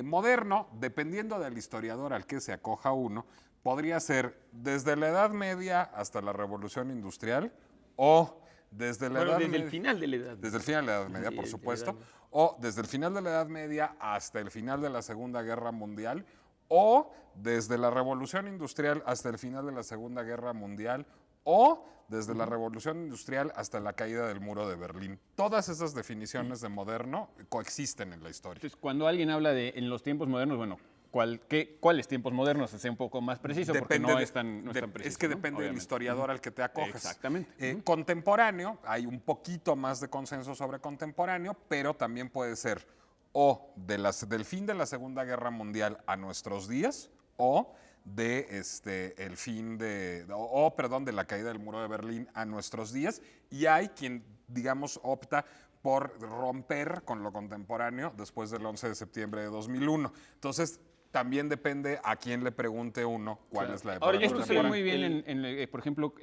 Moderno, dependiendo del historiador al que se acoja uno, podría ser desde la Edad Media hasta la Revolución Industrial o desde la Edad Media. El final de la Edad Media. Desde el final de la Edad Media, Sí, por desde supuesto. la Edad Media. O desde el final de la Edad Media hasta el final de la Segunda Guerra Mundial. O desde la Revolución Industrial hasta el final de la Segunda Guerra Mundial. O desde la Revolución Industrial hasta la caída del Muro de Berlín. Todas esas definiciones de moderno coexisten en la historia. Entonces, cuando alguien habla de en los tiempos modernos, bueno, ¿cuáles tiempos modernos? Sea un poco más preciso, porque no es tan preciso. Es que ¿no? depende del Obviamente. historiador al que te acoges. Exactamente. Contemporáneo, hay un poquito más de consenso sobre contemporáneo, pero también puede ser o del fin de la Segunda Guerra Mundial a nuestros días, o de el fin de, perdón, de la caída del Muro de Berlín a nuestros días, y hay quien, digamos, opta por romper con lo contemporáneo después del 11 de septiembre de 2001. Entonces, también depende a quién le pregunte uno cuál es la época. Ahora, yo Esto se ve contemporánea. muy bien, por ejemplo,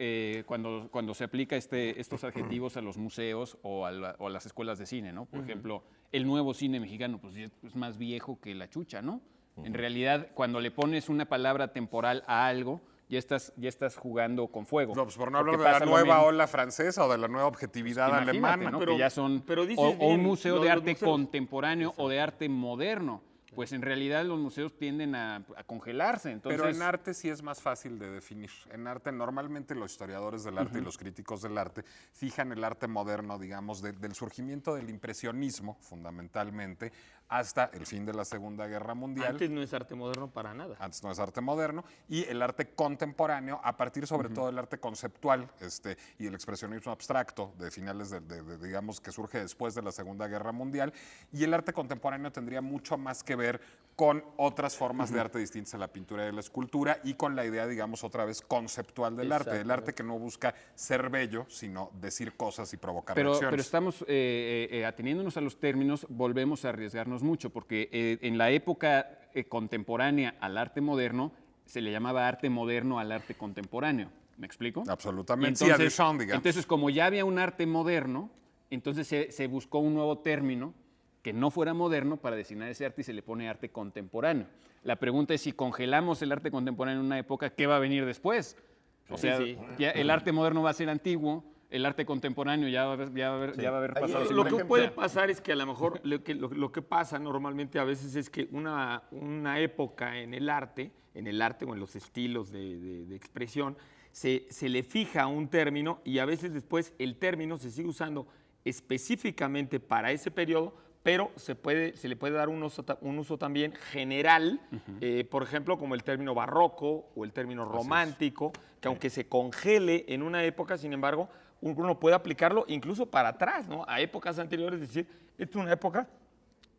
cuando se aplica estos adjetivos a los museos o a las escuelas de cine, ¿no? Por ejemplo, el nuevo cine mexicano, pues es más viejo que la chucha, ¿no? En realidad, cuando le pones una palabra temporal a algo, ya estás jugando con fuego. No, pues por no Porque hablar de la pasa lo nueva mismo. ola francesa o de la nueva objetividad Imagínate, alemana. ¿no? Pero- Que ya son pero dices o un bien, museo lo de de los arte museos. contemporáneo o de arte moderno. Pues en realidad los museos tienden a congelarse. Entonces, Pero en arte sí es más fácil de definir. En arte normalmente los historiadores del arte y los críticos del arte fijan el arte moderno, digamos, del surgimiento del impresionismo, fundamentalmente, hasta el fin de la Segunda Guerra Mundial. Antes no es arte moderno para nada. Antes no es arte moderno, y el arte contemporáneo, a partir sobre todo del arte conceptual y el expresionismo abstracto de finales digamos, que surge después de la Segunda Guerra Mundial, y el arte contemporáneo tendría mucho más que ver con otras formas de arte distintas a la pintura y a la escultura, y con la idea, digamos, otra vez conceptual del arte, del arte que no busca ser bello, sino decir cosas y provocar pero reacciones. estamos ateniéndonos a los términos, volvemos a arriesgarnos mucho, porque en la época contemporánea al arte moderno se le llamaba arte moderno al arte contemporáneo. ¿Me explico? Absolutamente. Y Sí, a Duchamp, digamos. entonces, como ya había un arte moderno, entonces se buscó un nuevo término que no fuera moderno para designar ese arte y se le pone arte contemporáneo. La pregunta es si congelamos el arte contemporáneo en una época, ¿qué va a venir después? O sea, sí. ya el arte moderno va a ser antiguo, el arte contemporáneo ya va a haber pasado. Lo su que momento. puede pasar es que a lo mejor lo que pasa normalmente a veces es que una época en el arte o en los estilos de expresión, se le fija un término y a veces después el término se sigue usando específicamente para ese periodo pero se le puede dar un uso también general, por ejemplo, como el término barroco o el término romántico, que aunque se congele en una época, sin embargo, uno puede aplicarlo incluso para atrás, ¿no? A épocas anteriores, es decir, esta es una época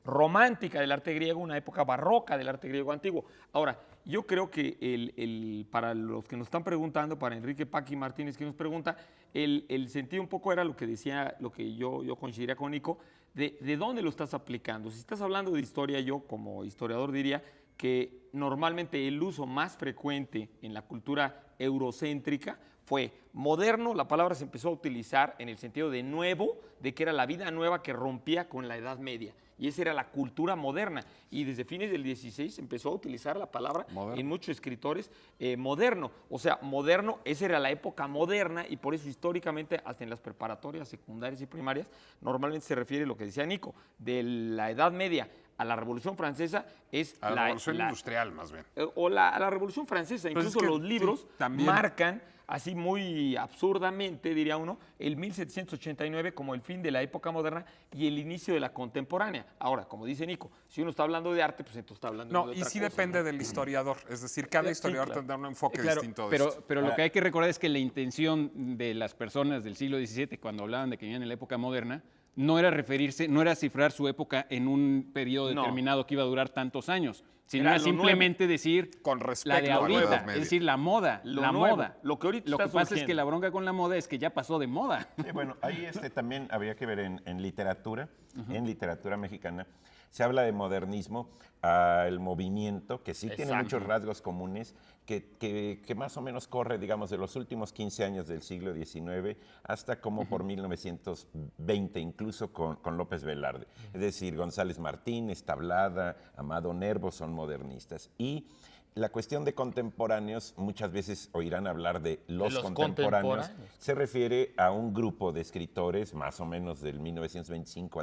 romántica del arte griego, una época barroca del arte griego antiguo. Ahora, yo creo que para los que nos están preguntando, para Enrique Paqui Martínez que nos pregunta, el sentido un poco era lo que decía, lo que yo coincidiría con Nico, de dónde lo estás aplicando. Si estás hablando de historia, yo como historiador diría que normalmente el uso más frecuente en la cultura eurocéntrica fue moderno. La palabra se empezó a utilizar en el sentido de nuevo, de que era la vida nueva que rompía con la Edad Media. Y esa era la cultura moderna. Y desde fines del 16 se empezó a utilizar la palabra en muchos escritores moderno. O sea, moderno, esa era la época moderna y por eso históricamente, hasta en las preparatorias, secundarias y primarias, normalmente se refiere a lo que decía Nico, de la Edad Media a la Revolución Francesa es a la Revolución Industrial, más bien. O a la Revolución Francesa. Pues incluso los libros también marcan, así muy absurdamente, diría uno, el 1789 como el fin de la época moderna y el inicio de la contemporánea. Ahora, como dice Nico, si uno está hablando de arte, pues entonces está hablando de otra cosa. No, y sí depende del historiador. Es decir, cada historiador claro. tendrá un enfoque Claro, distinto de esto. pero lo que hay que recordar es que la intención de las personas del siglo XVII, cuando hablaban de que vivían en la época moderna, no era referirse, no era cifrar su época en un periodo determinado que iba a durar tantos años, sino era simplemente decir con respecto la de a la ahorita, Edad Media. es decir, la moda, la nuevo, moda. lo que ahorita Lo que está pasa es surgiendo. que la bronca con la moda es que ya pasó de moda. Sí, bueno, ahí también habría que ver en literatura, en literatura mexicana, se habla de modernismo, el movimiento, que sí tiene Exacto. muchos rasgos comunes, que más o menos corre, digamos, de los últimos 15 años del siglo XIX hasta como por 1920, incluso con López Velarde. Es decir, González Martínez, Tablada, Amado Nervo son modernistas. Y la cuestión de contemporáneos, muchas veces oirán hablar de los contemporáneos, se refiere a un grupo de escritores, más o menos del 1925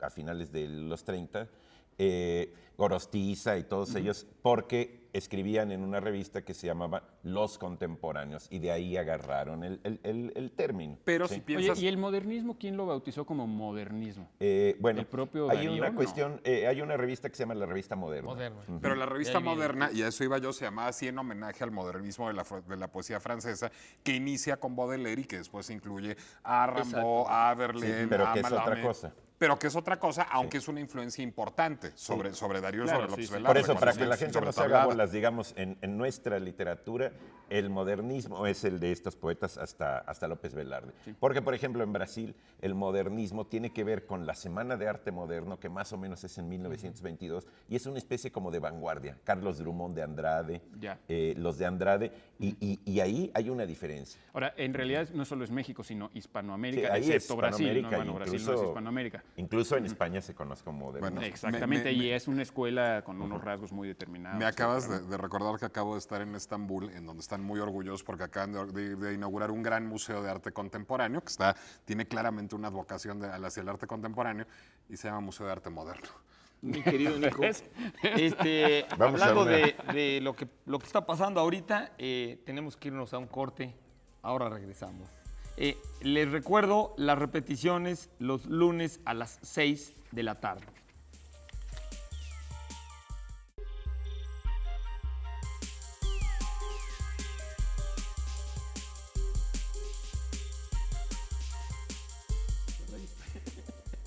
a finales de los 30, Gorostiza y todos ellos, porque escribían en una revista que se llamaba Los Contemporáneos, y de ahí agarraron el término. Pero ¿sí? si piensas... Oye, ¿y el modernismo quién lo bautizó como modernismo? Bueno, ¿El propio hay Darío, una no? cuestión, hay una revista que se llama la Revista Moderna. Pero la revista moderna, y a eso iba yo, se llamaba así en homenaje al modernismo de la poesía francesa, que inicia con Baudelaire y que después incluye a Rimbaud, a Verlaine, pero a que es otra Mallarmé. cosa. Pero que es otra cosa, aunque es una influencia importante sobre Darío, Claro, sobre López sí. Velarde. Por eso, cuando para que la gente sobre no se haga Tablada. bolas, digamos, en nuestra literatura, el modernismo es el de estos poetas hasta López Velarde. Porque, por ejemplo, en Brasil, el modernismo tiene que ver con la Semana de Arte Moderno, que más o menos es en 1922, y es una especie como de vanguardia. Carlos Drummond de Andrade, Ya. los de Andrade, y ahí hay una diferencia. Ahora, en realidad no solo es México, sino Sí, Hispanoamérica, ahí es excepto Brasil. No, Hispanoamérica, bueno, Brasil no es Hispanoamérica. incluso en España se conoce como modernismo. Bueno, Exactamente, y es una escuela con unos rasgos muy determinados. Me acabas de recordar que acabo de estar en Estambul, en donde están muy orgullosos porque acaban de inaugurar un gran museo de arte contemporáneo, que tiene claramente una vocación hacia el arte contemporáneo, y se llama Museo de Arte Moderno. Mi querido Nico, Vamos a hablando una. de lo que está pasando ahorita, tenemos que irnos a un corte. Ahora regresamos. Les recuerdo las repeticiones los lunes a las 6 de la tarde.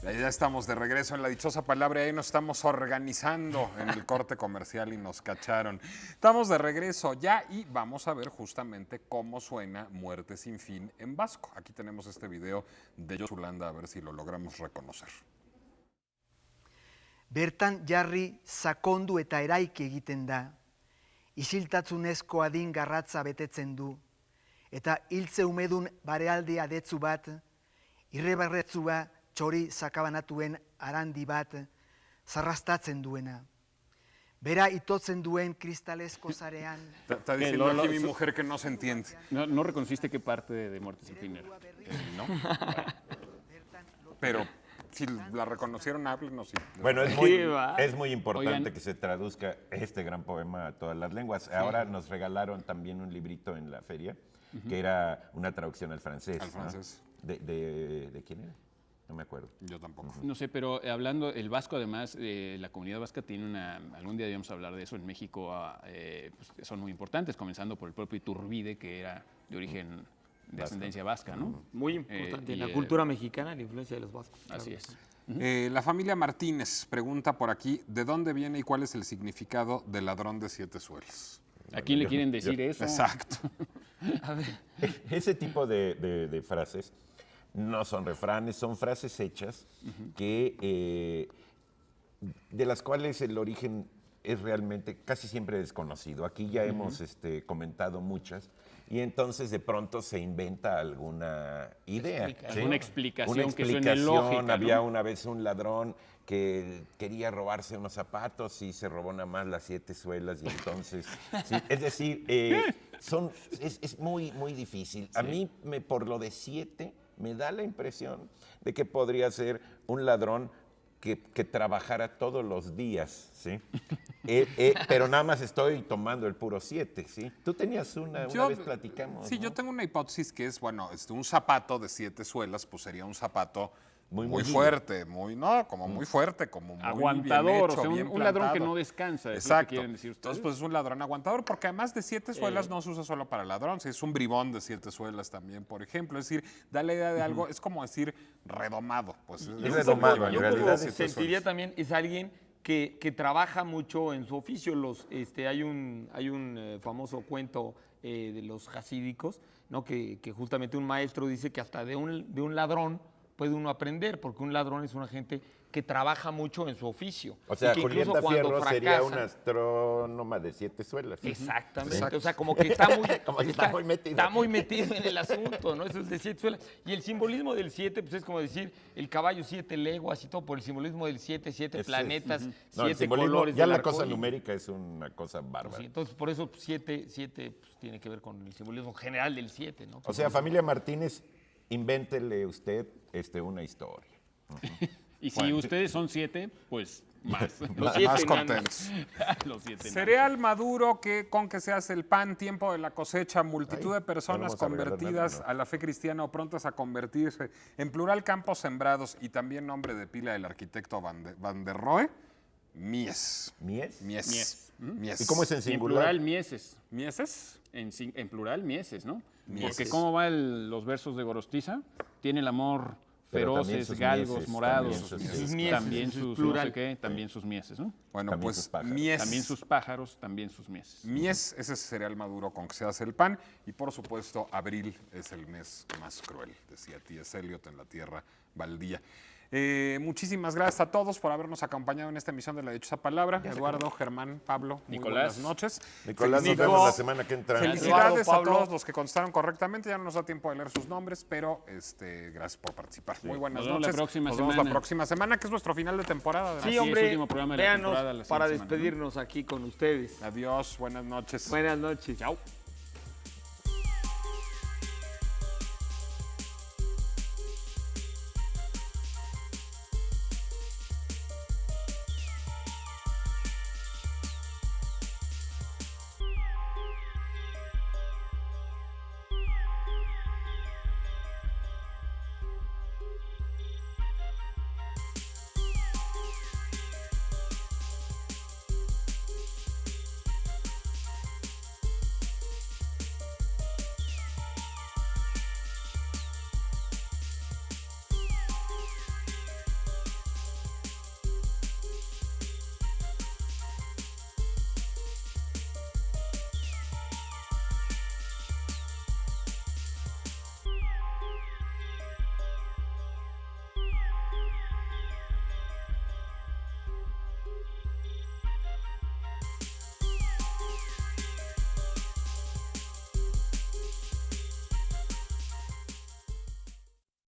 Ya estamos de regreso en la dichosa palabra y ahí nos estamos organizando en el corte comercial y nos cacharon. Estamos de regreso ya y vamos a ver justamente cómo suena Muerte sin fin en vasco. Aquí tenemos este video de Josulanda, a ver si lo logramos reconocer. Bertan jarri sakondu eta eraiki egiten da. Isiltatzunezko adin garratza betetzen du. Eta hiltze umedun barealde adetzu bat, irrebarretzua txori sakabanatuen arandi bat, zarrastatzen duena. Bera itotzen duen kristalezko zarean. Está diciendo aquí mi mujer que no se entiende. ¿No reconociste qué parte de Muerte sin fin era? ¿No? Pero si la reconocieron, háblenos. Sí. Bueno, ¿Qué va? es muy importante Oigan. que se traduzca este gran poema a todas las lenguas. Ahora nos regalaron también un librito en la feria, que era una traducción al francés. Al ¿no? francés. ¿De quién era? No me acuerdo. Yo tampoco. No sé, pero hablando, el vasco además, la comunidad vasca tiene algún día debíamos hablar de eso en México, pues, son muy importantes, comenzando por el propio Iturbide, que era de origen de ascendencia vasca, ¿no? Muy importante en y, la cultura mexicana la influencia de los vascos. Así Claro. es. La familia Martínez pregunta por aquí, ¿de dónde viene y cuál es el significado del ladrón de 7 suelas? ¿A quién le yo- quieren decir eso? Exacto. Ese tipo de frases no son refranes, son frases hechas que, de las cuales el origen es realmente casi siempre desconocido. Aquí ya hemos comentado muchas y entonces de pronto se inventa alguna idea. Explicación. Una explicación Una que suene explicación. lógica, ¿no? Había una vez un ladrón que quería robarse unos zapatos y se robó nada más las 7 suelas y entonces, sí, es decir, es muy, muy difícil. A mí, por lo de 7, me da la impresión de que podría ser un ladrón que trabajara todos los días, ¿sí? Pero nada más estoy tomando el puro 7, ¿sí? Tú tenías una vez platicamos, Sí, ¿no? yo tengo una hipótesis que es, bueno, un zapato de 7 suelas, pues sería un zapato Muy muy mullido. fuerte, muy fuerte, como muy Aguantador, bien o hecho, sea, bien un ladrón que plantado. no descansa, es lo que Exacto. quieren decir ustedes. Entonces, pues es un ladrón aguantador, porque además de 7 suelas no se usa solo para ladrón, es un bribón de 7 suelas también, por ejemplo. Es decir, da la idea de algo, es como decir redomado. Pues, Es un redomado, poco, en Yo realidad, como sí, sentiría también es alguien que trabaja mucho en su oficio. Hay un famoso cuento de los hasídicos, ¿no? que justamente un maestro dice que hasta de un ladrón puede uno aprender, porque un ladrón es una gente que trabaja mucho en su oficio. O sea, y que incluso Julieta cuando Fierro sería fracasan- una astrónoma de 7 suelas. Exactamente, Exacto. o sea, como que está muy, Como que está muy metido. está muy metido en el asunto, ¿no? Eso es de 7 suelas. Y el simbolismo del 7, pues es como decir el caballo 7 leguas y todo por el simbolismo del 7, 7 Ese- planetas, No, el 7 simbolismo, colores ya del la arco cosa iris. numérica es una cosa bárbara. Sí, entonces, por eso 7 pues, tiene que ver con el simbolismo general del 7, ¿no? O sea, familia Martínez, invéntele usted una historia. Y si ustedes son 7, pues más. Los 7 más enanos. contentos. Los 7. Cereal maduro con que se hace el pan, tiempo de la cosecha, multitud de no personas vamos a regalar convertidas nada, ¿no? a la fe cristiana o prontas a convertirse. En plural, campos sembrados y también nombre de pila del arquitecto Van der Rohe, Mies. ¿Mies? Mies. Mies. Mies. ¿Y cómo es en Y en singular? plural, mieses. ¿Mieses? En plural, mieses, ¿no? Mieses. Porque ¿cómo van los versos de Gorostiza? Tiene el amor Pero también feroces, sus galgos, mieses, morados. también sus mieses, mieses, También eso es sus, no plural. sé qué, también sus mieses, ¿no? Bueno, También pues sus pájaros. mies. También sus pájaros, también sus mieses. Mies es ese cereal maduro con que se hace el pan. Y por supuesto, abril es el mes más cruel, decía T.S. Eliot en La Tierra Baldía. Muchísimas gracias a todos por habernos acompañado en esta emisión de La Dichosa Palabra. Eduardo, Germán, Pablo, muy Nicolás. buenas noches. Nicolás, nos Felicidades. vemos la semana que entra. Felicidades Eduardo, a Pablo. todos los que contestaron correctamente. Ya no nos da tiempo de leer sus nombres, pero gracias por participar. Muy buenas Nos vemos la noches. próxima Nos vemos la semana. próxima semana, que es nuestro final de temporada. además. Sí, Así es, hombre, último programa de la véanos temporada la para siguiente semana, ¿no? despedirnos aquí con ustedes. Adiós, buenas noches. Buenas noches. Chao.